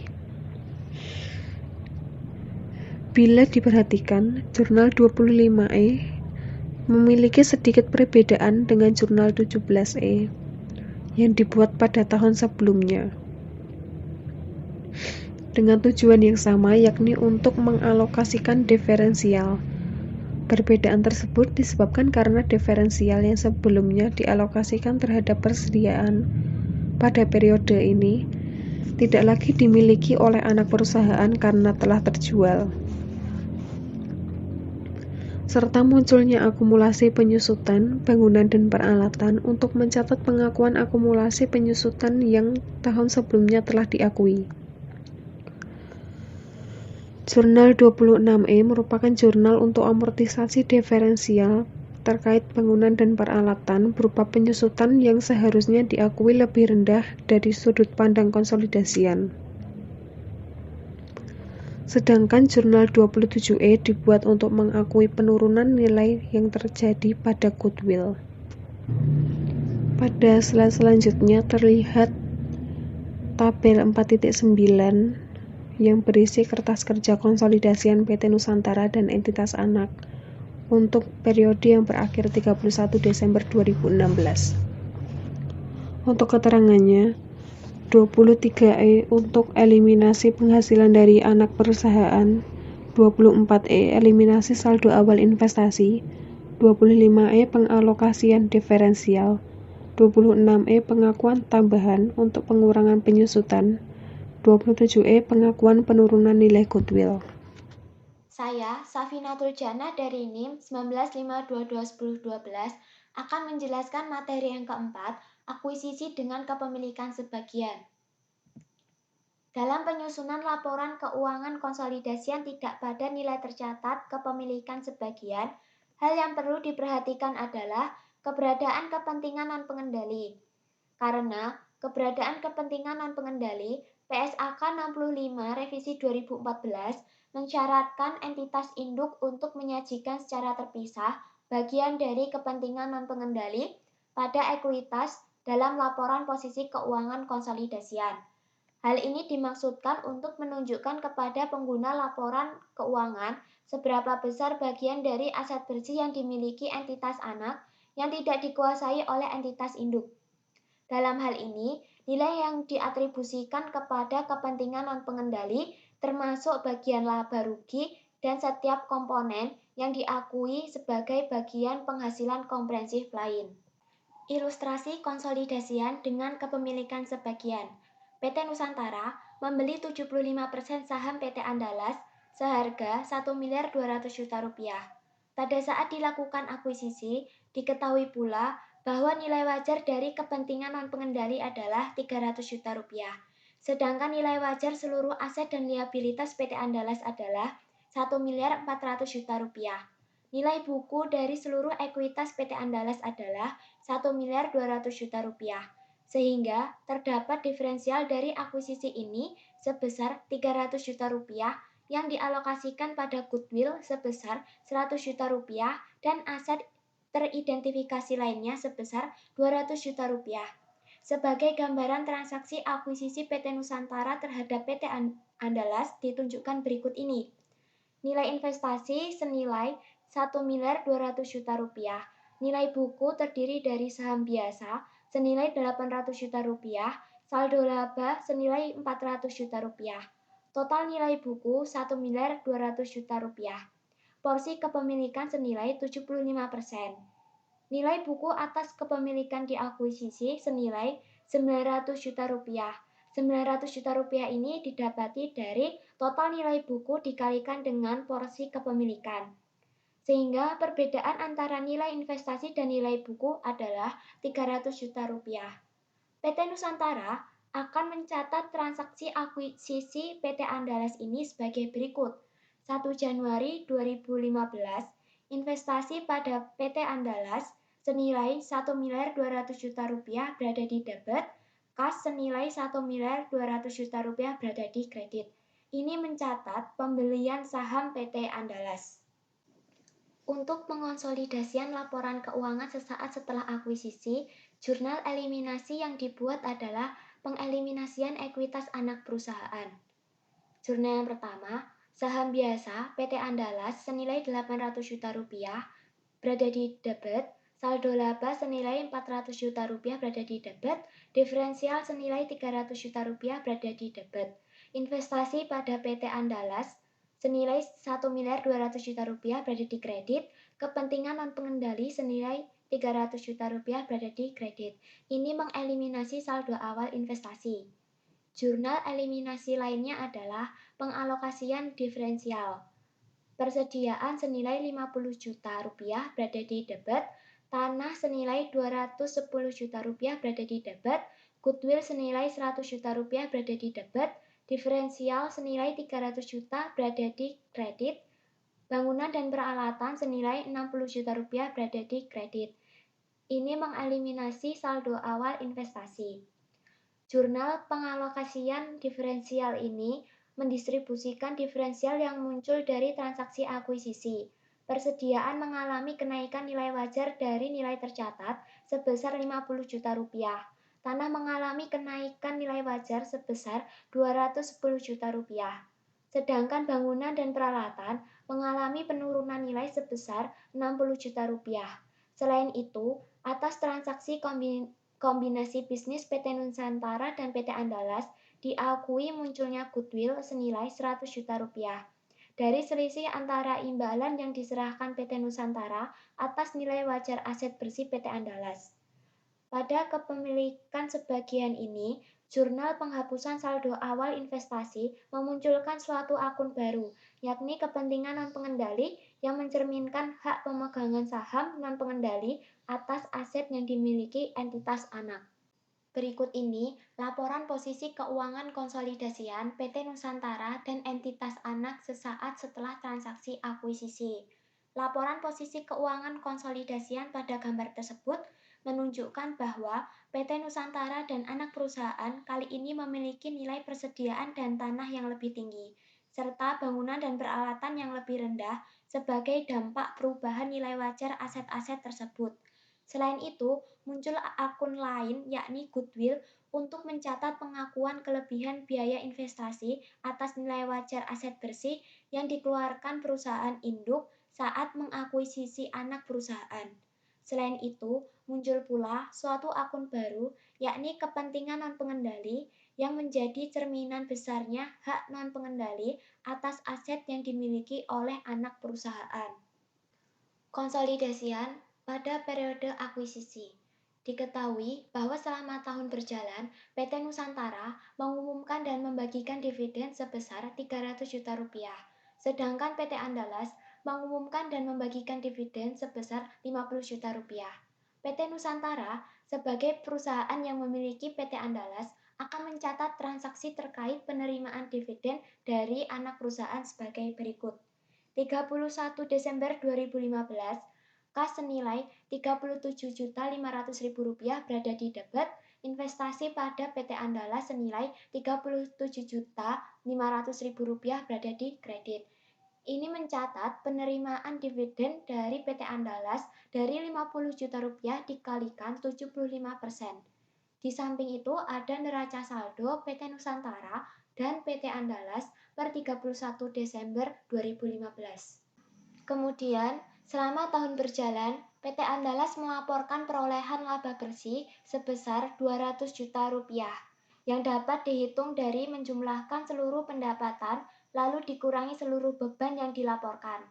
Bila diperhatikan, jurnal 25E memiliki sedikit perbedaan dengan jurnal 17E yang dibuat pada tahun sebelumnya dengan tujuan yang sama, yakni untuk mengalokasikan diferensial. Perbedaan tersebut disebabkan karena diferensial yang sebelumnya dialokasikan terhadap persediaan pada periode ini tidak lagi dimiliki oleh anak perusahaan karena telah terjual, serta munculnya akumulasi penyusutan bangunan dan peralatan untuk mencatat pengakuan akumulasi penyusutan yang tahun sebelumnya telah diakui. Jurnal 26E merupakan jurnal untuk amortisasi diferensial terkait bangunan dan peralatan berupa penyusutan yang seharusnya diakui lebih rendah dari sudut pandang konsolidasian. Sedangkan jurnal 27E dibuat untuk mengakui penurunan nilai yang terjadi pada goodwill. Pada slide selanjutnya terlihat tabel 4.9 yang berisi kertas kerja konsolidasian PT Nusantara dan entitas anak untuk periode yang berakhir 31 Desember 2016. Untuk keterangannya, 23E untuk eliminasi penghasilan dari anak perusahaan, 24E eliminasi saldo awal investasi, 25E pengalokasian diferensial, 26E pengakuan tambahan untuk pengurangan penyusutan, 27E pengakuan penurunan nilai goodwill. Saya, Safinatul Jannah dari NIM 19522112 akan menjelaskan materi yang keempat, akuisisi dengan kepemilikan sebagian. Dalam penyusunan laporan keuangan konsolidasian tidak pada nilai tercatat kepemilikan sebagian, hal yang perlu diperhatikan adalah keberadaan kepentingan non-pengendali. Karena keberadaan kepentingan non-pengendali, PSAK 65 Revisi 2014 mensyaratkan entitas induk untuk menyajikan secara terpisah bagian dari kepentingan non-pengendali pada ekuitas dalam laporan posisi keuangan konsolidasian. Hal ini dimaksudkan untuk menunjukkan kepada pengguna laporan keuangan seberapa besar bagian dari aset bersih yang dimiliki entitas anak yang tidak dikuasai oleh entitas induk. Dalam hal ini, nilai yang diatribusikan kepada kepentingan non-pengendali termasuk bagian laba rugi dan setiap komponen yang diakui sebagai bagian penghasilan komprehensif lain. Ilustrasi konsolidasian dengan kepemilikan sebagian. PT Nusantara membeli 75% saham PT Andalas seharga Rp1.200.000.000. Pada saat dilakukan akuisisi, diketahui pula bahwa nilai wajar dari kepentingan non-pengendali adalah Rp300.000.000. Sedangkan nilai wajar seluruh aset dan liabilitas PT Andalas adalah Rp1.400.000.000. Nilai buku dari seluruh ekuitas PT Andalas adalah Rp1.200.000.000. Sehingga terdapat diferensial dari akuisisi ini sebesar Rp300 juta yang dialokasikan pada goodwill sebesar Rp100 juta dan aset teridentifikasi lainnya sebesar Rp200 juta. Sebagai gambaran transaksi akuisisi PT Nusantara terhadap PT Andalas ditunjukkan berikut ini. Nilai investasi senilai Rp1.200.000.000. Nilai buku terdiri dari saham biasa senilai Rp800 juta, saldo laba senilai Rp400 juta. Total nilai buku Rp1.200.000.000. Porsi kepemilikan senilai 75%. Nilai buku atas kepemilikan diakuisisi senilai Rp900 juta. Rp900 juta ini didapati dari total nilai buku dikalikan dengan porsi kepemilikan. Sehingga perbedaan antara nilai investasi dan nilai buku adalah Rp300 juta. PT Nusantara akan mencatat transaksi akuisisi PT Andalas ini sebagai berikut. 1 Januari 2015, investasi pada PT Andalas senilai Rp1.200.000.000 berada di debit, kas senilai Rp1.200.000.000 berada di kredit. Ini mencatat pembelian saham PT Andalas. Untuk pengonsolidasian laporan keuangan sesaat setelah akuisisi, jurnal eliminasi yang dibuat adalah pengeliminasian ekuitas anak perusahaan. Jurnal yang pertama, saham biasa PT Andalas senilai Rp800 juta berada di debit, saldo laba senilai Rp400 juta berada di debit, diferensial senilai Rp300 juta berada di debit. Investasi pada PT Andalas senilai Rp1.200 juta berada di kredit, kepentingan non-pengendali senilai Rp300 juta berada di kredit. Ini mengeliminasi saldo awal investasi. Jurnal eliminasi lainnya adalah pengalokasian diferensial. Persediaan senilai Rp50 juta berada di debit, tanah senilai Rp210 juta berada di debit, goodwill senilai Rp100 juta berada di debit, diferensial senilai Rp300 juta berada di kredit, bangunan dan peralatan senilai Rp60 juta berada di kredit. Ini mengeliminasi saldo awal investasi. Jurnal pengalokasian diferensial ini mendistribusikan diferensial yang muncul dari transaksi akuisisi. Persediaan mengalami kenaikan nilai wajar dari nilai tercatat sebesar Rp50 juta. Tanah mengalami kenaikan nilai wajar sebesar Rp210 juta. Sedangkan bangunan dan peralatan mengalami penurunan nilai sebesar Rp60 juta. Selain itu, atas transaksi kombinasi bisnis PT Nusantara dan PT Andalas diakui munculnya goodwill senilai Rp100 juta dari selisih antara imbalan yang diserahkan PT Nusantara atas nilai wajar aset bersih PT Andalas. Pada kepemilikan sebagian ini, jurnal penghapusan saldo awal investasi memunculkan suatu akun baru, yakni kepentingan non-pengendali yang mencerminkan hak pemegangan saham non-pengendali atas aset yang dimiliki entitas anak. Berikut ini laporan posisi keuangan konsolidasian PT Nusantara dan entitas anak sesaat setelah transaksi akuisisi. Laporan posisi keuangan konsolidasian pada gambar tersebut menunjukkan bahwa PT Nusantara dan anak perusahaan kali ini memiliki nilai persediaan dan tanah yang lebih tinggi, serta bangunan dan peralatan yang lebih rendah sebagai dampak perubahan nilai wajar aset-aset tersebut. Selain itu, muncul akun lain yakni goodwill untuk mencatat pengakuan kelebihan biaya investasi atas nilai wajar aset bersih yang dikeluarkan perusahaan induk saat mengakuisisi anak perusahaan. Selain itu, muncul pula suatu akun baru yakni kepentingan non-pengendali yang menjadi cerminan besarnya hak non-pengendali atas aset yang dimiliki oleh anak perusahaan. Konsolidasian pada periode akuisisi. Diketahui bahwa selama tahun berjalan, PT Nusantara mengumumkan dan membagikan dividen sebesar Rp300 juta, sedangkan PT Andalas mengumumkan dan membagikan dividen sebesar Rp50 juta. PT Nusantara sebagai perusahaan yang memiliki PT Andalas akan mencatat transaksi terkait penerimaan dividen dari anak perusahaan sebagai berikut. 31 Desember 2015, kas senilai Rp37.500.000 berada di debit, investasi pada PT Andalas senilai Rp37.500.000 berada di kredit. Ini mencatat penerimaan dividen dari PT Andalas dari Rp50 juta dikalikan 75%. Di samping itu ada neraca saldo PT Nusantara dan PT Andalas per 31 Desember 2015. Kemudian, selama tahun berjalan, PT Andalas melaporkan perolehan laba bersih sebesar Rp200 juta yang dapat dihitung dari menjumlahkan seluruh pendapatan lalu dikurangi seluruh beban yang dilaporkan.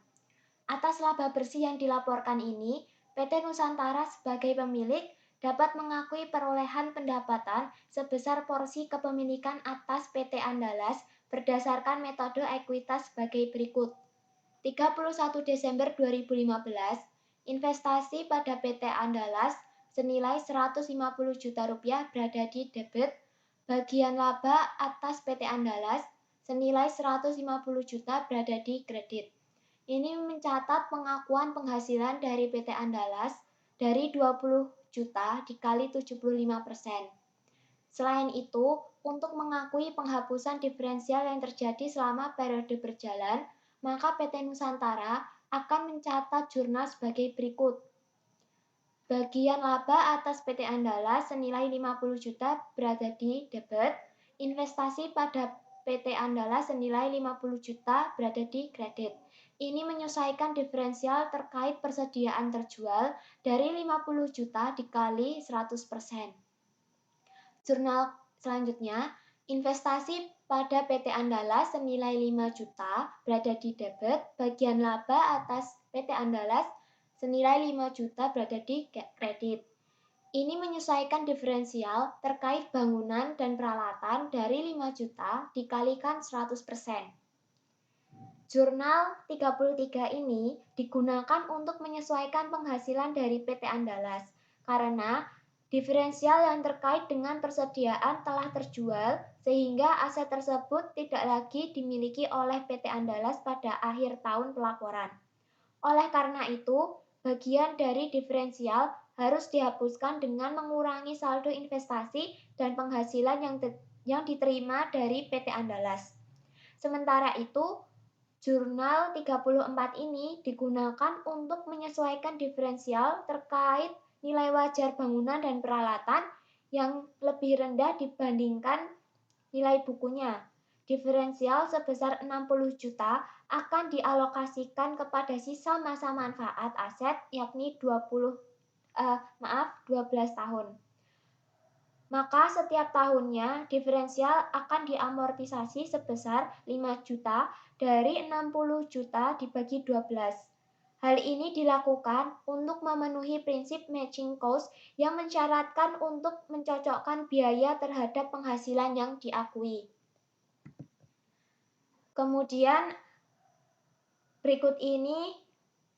Atas laba bersih yang dilaporkan ini, PT Nusantara sebagai pemilik dapat mengakui perolehan pendapatan sebesar porsi kepemilikan atas PT Andalas berdasarkan metode ekuitas sebagai berikut. 31 Desember 2015, investasi pada PT Andalas senilai Rp150 juta berada di debit, bagian laba atas PT Andalas senilai Rp150 juta berada di kredit. Ini mencatat pengakuan penghasilan dari PT Andalas dari 20 juta dikali 75%. Selain itu, untuk mengakui penghapusan diferensial yang terjadi selama periode berjalan, maka PT Nusantara akan mencatat jurnal sebagai berikut. Bagian laba atas PT Andalas senilai Rp50 juta berada di debit, investasi pada PT Andalas senilai Rp50 juta berada di kredit. Ini menyesuaikan diferensial terkait persediaan terjual dari Rp50 juta dikali 100%. Jurnal selanjutnya, investasi pada PT Andalas senilai Rp5 juta berada di debit, bagian laba atas PT Andalas senilai Rp5 juta berada di kredit. Ini menyesuaikan diferensial terkait bangunan dan peralatan dari Rp5 juta dikalikan 100%. Jurnal 33 ini digunakan untuk menyesuaikan penghasilan dari PT Andalas karena diferensial yang terkait dengan persediaan telah terjual sehingga aset tersebut tidak lagi dimiliki oleh PT Andalas pada akhir tahun pelaporan. Oleh karena itu, bagian dari diferensial harus dihapuskan dengan mengurangi saldo investasi dan penghasilan yang diterima dari PT Andalas. Sementara itu, jurnal 34 ini digunakan untuk menyesuaikan diferensial terkait nilai wajar bangunan dan peralatan yang lebih rendah dibandingkan nilai bukunya. Diferensial sebesar Rp60 juta akan dialokasikan kepada sisa masa manfaat aset yakni 12 tahun. Maka setiap tahunnya diferensial akan diamortisasi sebesar Rp5 juta dari Rp60 juta dibagi 12. Hal ini dilakukan untuk memenuhi prinsip matching cost yang mensyaratkan untuk mencocokkan biaya terhadap penghasilan yang diakui. Kemudian berikut ini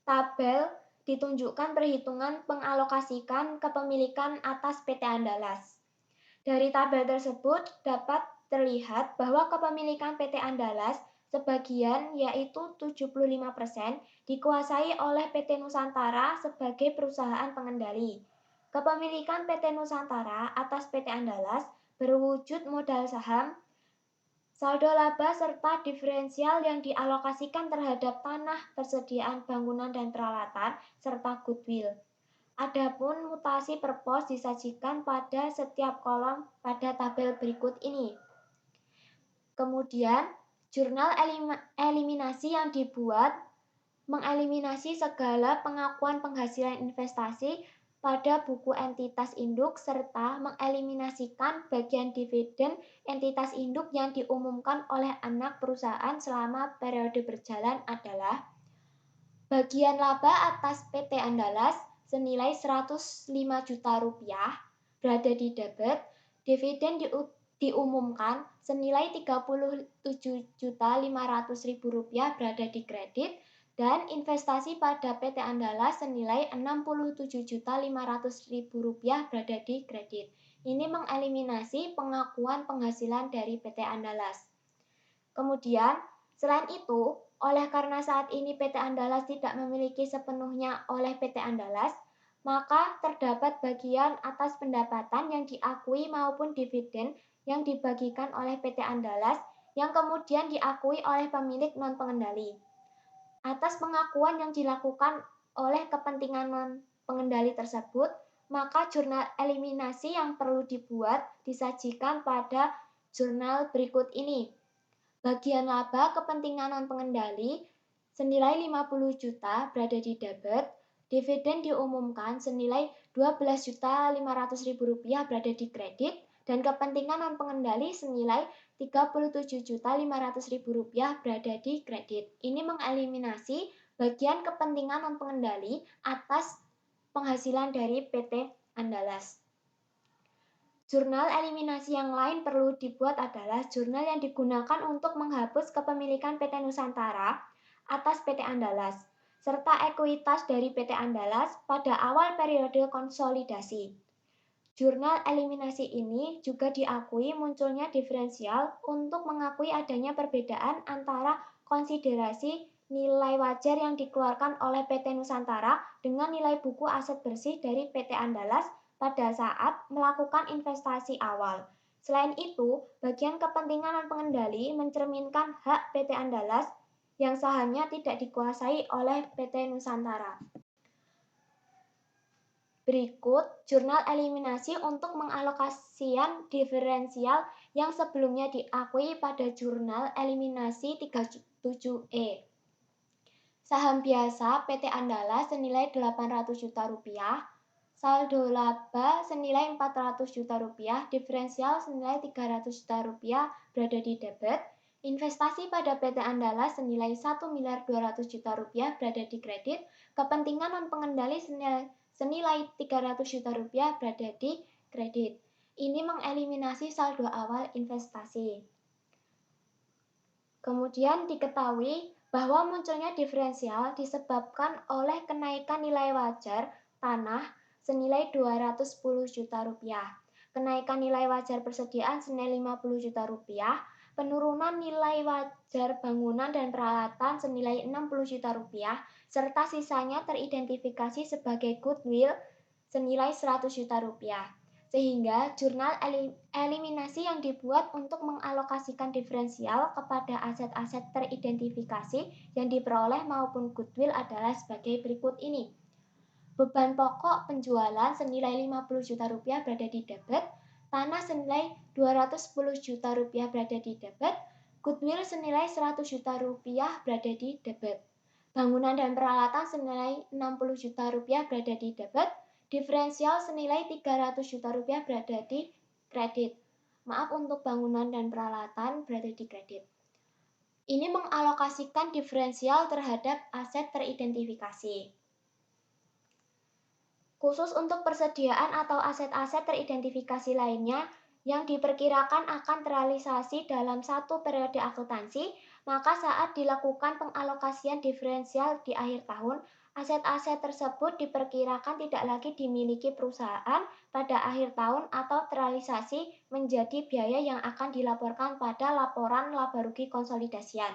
tabel ditunjukkan perhitungan pengalokasikan kepemilikan atas PT Andalas. Dari tabel tersebut dapat terlihat bahwa kepemilikan PT Andalas sebagian yaitu 75% dikuasai oleh PT Nusantara sebagai perusahaan pengendali. Kepemilikan PT Nusantara atas PT Andalas berwujud modal saham saldo laba serta diferensial yang dialokasikan terhadap tanah, persediaan bangunan dan peralatan, serta goodwill. Adapun mutasi per pos disajikan pada setiap kolom pada tabel berikut ini. Kemudian, jurnal eliminasi yang dibuat mengeliminasi segala pengakuan penghasilan investasi pada buku entitas induk serta mengeliminasikan bagian dividen entitas induk yang diumumkan oleh anak perusahaan selama periode berjalan adalah bagian laba atas PT Andalas senilai 105 juta rupiah berada di debit, dividen diumumkan senilai 37.500.000 rupiah berada di kredit, dan investasi pada PT Andalas senilai 67.500.000 rupiah berada di kredit. Ini mengeliminasi pengakuan penghasilan dari PT Andalas. Kemudian, selain itu, oleh karena saat ini PT Andalas tidak memiliki sepenuhnya oleh PT Andalas, maka terdapat bagian atas pendapatan yang diakui maupun dividen yang dibagikan oleh PT Andalas yang kemudian diakui oleh pemilik non-pengendali. Atas pengakuan yang dilakukan oleh kepentingan non-pengendali tersebut, maka jurnal eliminasi yang perlu dibuat disajikan pada jurnal berikut ini. Bagian laba kepentingan non-pengendali senilai 50 juta berada di debit, dividen diumumkan senilai 12.500.000 rupiah berada di kredit, dan kepentingan non-pengendali senilai 37.500.000 rupiah berada di kredit. Ini mengeliminasi bagian kepentingan non-pengendali atas penghasilan dari PT Andalas. Jurnal eliminasi yang lain perlu dibuat adalah jurnal yang digunakan untuk menghapus kepemilikan PT Nusantara atas PT Andalas, serta ekuitas dari PT Andalas pada awal periode konsolidasi. Jurnal eliminasi ini juga diakui munculnya diferensial untuk mengakui adanya perbedaan antara konsiderasi nilai wajar yang dikeluarkan oleh PT Nusantara dengan nilai buku aset bersih dari PT Andalas pada saat melakukan investasi awal. Selain itu, bagian kepentingan non-pengendali mencerminkan hak PT Andalas yang sahamnya tidak dikuasai oleh PT Nusantara. Berikut jurnal eliminasi untuk mengalokasian diferensial yang sebelumnya diakui pada jurnal eliminasi 37E. Saham biasa PT Andalas senilai 800 juta rupiah, saldo laba senilai 400 juta rupiah, diferensial senilai 300 juta rupiah berada di debit, investasi pada PT Andalas senilai 1.200 juta rupiah berada di kredit, kepentingan non-pengendali senilai 300 juta rupiah berada di kredit. Ini mengeliminasi saldo awal investasi. Kemudian diketahui bahwa munculnya diferensial disebabkan oleh kenaikan nilai wajar tanah senilai 210 juta rupiah, kenaikan nilai wajar persediaan senilai 50 juta rupiah, penurunan nilai wajar bangunan dan peralatan senilai 60 juta rupiah, serta sisanya teridentifikasi sebagai goodwill senilai 100 juta rupiah. Sehingga jurnal eliminasi yang dibuat untuk mengalokasikan diferensial kepada aset-aset teridentifikasi yang diperoleh maupun goodwill adalah sebagai berikut ini. Beban pokok penjualan senilai 50 juta rupiah berada di debit, tanah senilai 210 juta rupiah berada di debit, goodwill senilai 100 juta rupiah berada di debit. Bangunan dan peralatan senilai 60 juta rupiah berada di debit, diferensial senilai 300 juta rupiah berada di kredit. Maaf, untuk bangunan dan peralatan berada di kredit. Ini mengalokasikan diferensial terhadap aset teridentifikasi. Khusus untuk persediaan atau aset-aset teridentifikasi lainnya yang diperkirakan akan terrealisasi dalam satu periode akuntansi, maka saat dilakukan pengalokasian diferensial di akhir tahun, aset-aset tersebut diperkirakan tidak lagi dimiliki perusahaan pada akhir tahun atau terrealisasi menjadi biaya yang akan dilaporkan pada laporan laba rugi konsolidasian.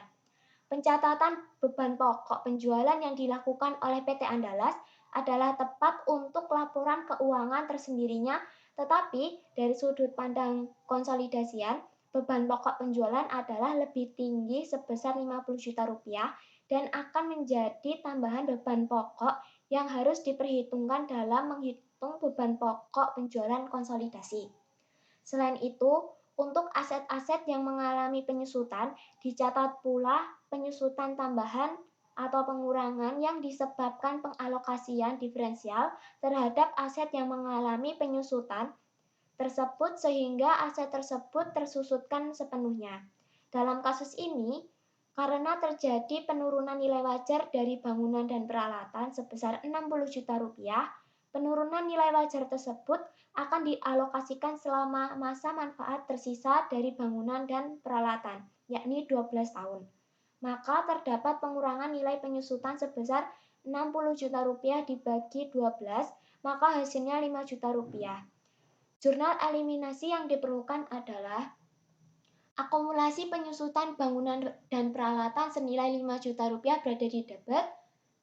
Pencatatan beban pokok penjualan yang dilakukan oleh PT Andalas adalah tepat untuk laporan keuangan tersendirinya, tetapi dari sudut pandang konsolidasian, beban pokok penjualan adalah lebih tinggi sebesar 50 juta rupiah dan akan menjadi tambahan beban pokok yang harus diperhitungkan dalam menghitung beban pokok penjualan konsolidasi. Selain itu, untuk aset-aset yang mengalami penyusutan, dicatat pula penyusutan tambahan atau pengurangan yang disebabkan pengalokasian diferensial terhadap aset yang mengalami penyusutan tersebut sehingga aset tersebut tersusutkan sepenuhnya. Dalam kasus ini, karena terjadi penurunan nilai wajar dari bangunan dan peralatan sebesar 60 juta rupiah, penurunan nilai wajar tersebut akan dialokasikan selama masa manfaat tersisa dari bangunan dan peralatan, yakni 12 tahun. Maka terdapat pengurangan nilai penyusutan sebesar 60 juta rupiah dibagi 12, maka hasilnya 5 juta rupiah. Jurnal eliminasi yang diperlukan adalah akumulasi penyusutan bangunan dan peralatan senilai 5 juta rupiah berada di debit,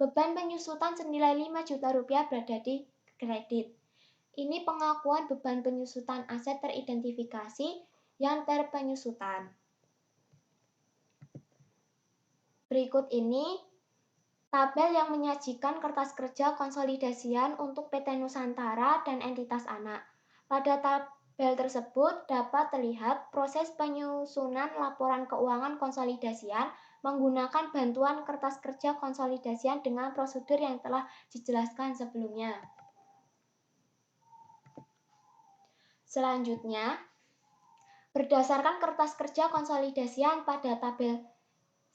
beban penyusutan senilai 5 juta rupiah berada di kredit. Ini pengakuan beban penyusutan aset teridentifikasi yang terpenyusutan. Berikut ini tabel yang menyajikan kertas kerja konsolidasian untuk PT Nusantara dan entitas anak. Pada tabel tersebut dapat terlihat proses penyusunan laporan keuangan konsolidasian menggunakan bantuan kertas kerja konsolidasian dengan prosedur yang telah dijelaskan sebelumnya. Selanjutnya, berdasarkan kertas kerja konsolidasian pada tabel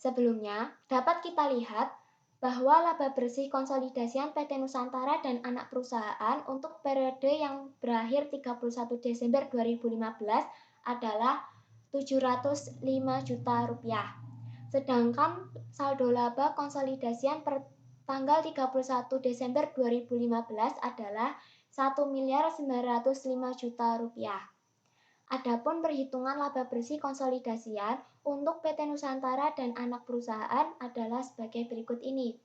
sebelumnya, dapat kita lihat bahwa laba bersih konsolidasian PT Nusantara dan anak perusahaan untuk periode yang berakhir 31 Desember 2015 adalah 705 juta rupiah. Sedangkan saldo laba konsolidasian per tanggal 31 Desember 2015 adalah 1.905 juta rupiah. Adapun perhitungan laba bersih konsolidasian untuk PT Nusantara dan anak perusahaan adalah sebagai berikut ini.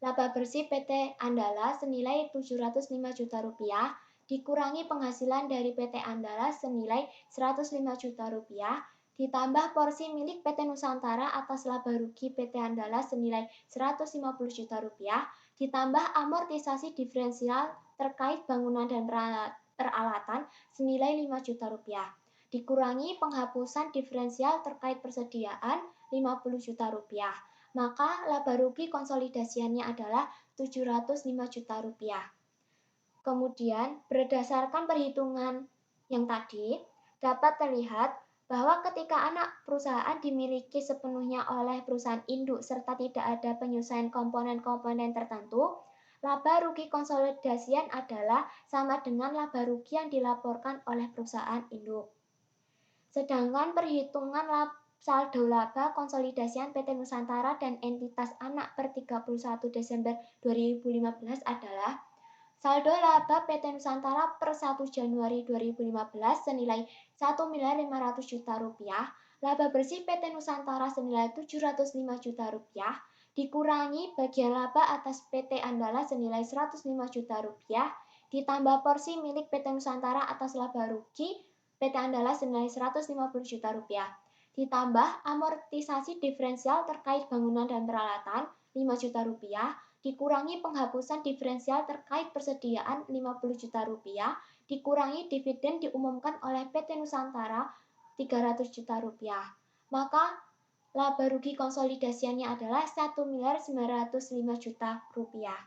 Laba bersih PT Andala senilai 705 juta rupiah, dikurangi penghasilan dari PT Andala senilai 105 juta rupiah, ditambah porsi milik PT Nusantara atas laba rugi PT Andala senilai 150 juta rupiah, ditambah amortisasi diferensial terkait bangunan dan peralatan senilai 5 juta rupiah. Dikurangi penghapusan diferensial terkait persediaan 50 juta rupiah, maka laba rugi konsolidasiannya adalah 705 juta rupiah. Kemudian, berdasarkan perhitungan yang tadi, dapat terlihat bahwa ketika anak perusahaan dimiliki sepenuhnya oleh perusahaan induk serta tidak ada penyelesaian komponen-komponen tertentu, laba rugi konsolidasian adalah sama dengan laba rugi yang dilaporkan oleh perusahaan induk. Sedangkan perhitungan saldo laba konsolidasian PT Nusantara dan entitas anak per 31 Desember 2015 adalah saldo laba PT Nusantara per 1 Januari 2015 senilai 1.500 juta rupiah, laba bersih PT Nusantara senilai 705 juta rupiah, dikurangi bagian laba atas PT Andala senilai 105 juta rupiah, ditambah porsi milik PT Nusantara atas laba rugi PT Andala senilai 150 juta rupiah, ditambah amortisasi diferensial terkait bangunan dan peralatan 5 juta rupiah, dikurangi penghapusan diferensial terkait persediaan 50 juta rupiah, dikurangi dividen diumumkan oleh PT Nusantara 300 juta rupiah. Maka laba rugi konsolidasiannya adalah 1.905 juta rupiah.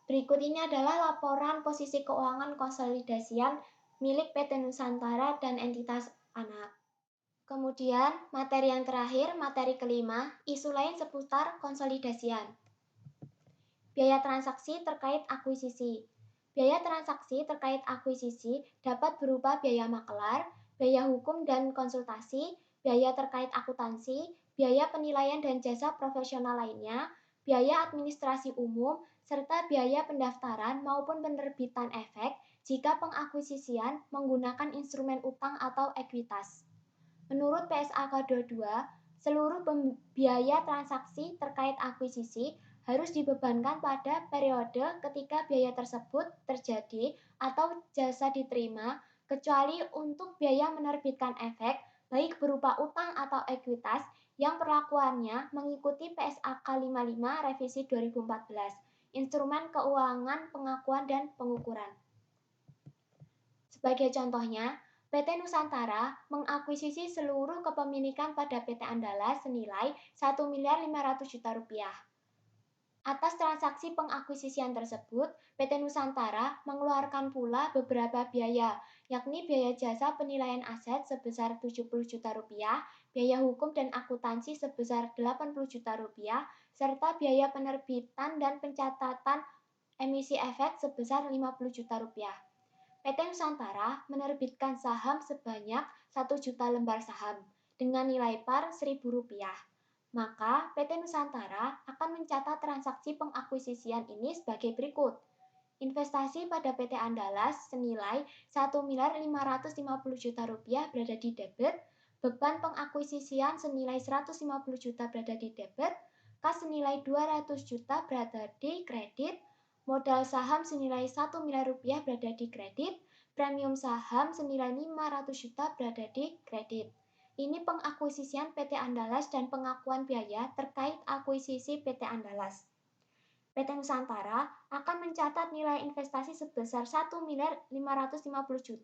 Berikut ini adalah laporan posisi keuangan konsolidasian milik PT Nusantara dan entitas anak. Kemudian, materi yang terakhir, materi kelima, isu lain seputar konsolidasian. Biaya transaksi terkait akuisisi. Biaya transaksi terkait akuisisi dapat berupa biaya makelar, biaya hukum dan konsultasi, biaya terkait akuntansi, biaya penilaian dan jasa profesional lainnya, biaya administrasi umum, serta biaya pendaftaran maupun penerbitan efek jika pengakuisisian menggunakan instrumen utang atau ekuitas. Menurut PSAK 22, seluruh biaya transaksi terkait akuisisi harus dibebankan pada periode ketika biaya tersebut terjadi atau jasa diterima kecuali untuk biaya menerbitkan efek, baik berupa utang atau ekuitas, yang perlakuannya mengikuti PSAK 55 Revisi 2014, Instrumen Keuangan Pengakuan dan Pengukuran. Sebagai contohnya, PT Nusantara mengakuisisi seluruh kepemilikan pada PT Andalas senilai Rp1.500.000.000. Atas transaksi pengakuisisian tersebut, PT Nusantara mengeluarkan pula beberapa biaya, yakni biaya jasa penilaian aset sebesar Rp70 juta, biaya hukum dan akuntansi sebesar Rp80 juta, serta biaya penerbitan dan pencatatan emisi efek sebesar Rp50 juta. PT Nusantara menerbitkan saham sebanyak 1 juta lembar saham dengan nilai par Rp1.000. Maka PT Nusantara akan mencatat transaksi pengakuisisian ini sebagai berikut. Investasi pada PT Andalas senilai Rp1.550.000.000 berada di debit, beban pengakuisisian senilai Rp150 juta berada di debit, kas senilai Rp200 juta berada di kredit, modal saham senilai Rp1 miliar berada di kredit, premium saham senilai Rp500 juta berada di kredit. Ini pengakuisisian PT Andalas dan pengakuan biaya terkait akuisisi PT Andalas. PT Nusantara akan mencatat nilai investasi sebesar Rp1.550.000.000,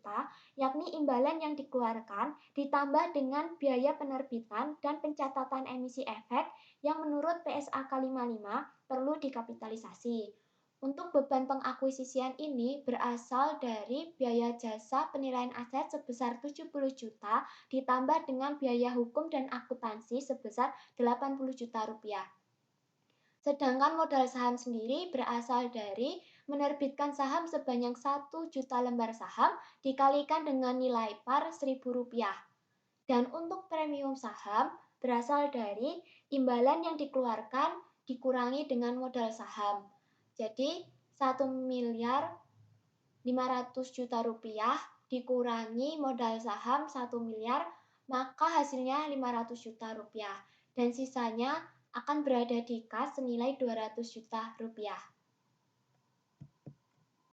yakni imbalan yang dikeluarkan ditambah dengan biaya penerbitan dan pencatatan emisi efek yang menurut PSAK 55 perlu dikapitalisasi. Untuk beban pengakuisisian ini berasal dari biaya jasa penilaian aset sebesar Rp70 juta ditambah dengan biaya hukum dan akuntansi sebesar Rp80 juta. Sedangkan modal saham sendiri berasal dari menerbitkan saham sebanyak 1 juta lembar saham dikalikan dengan nilai par Rp1.000. Dan untuk premium saham berasal dari imbalan yang dikeluarkan dikurangi dengan modal saham. Jadi Rp1.500.000.000 dikurangi modal saham 1 miliar, maka hasilnya Rp500 juta. Dan sisanya akan berada di kas senilai Rp200 juta.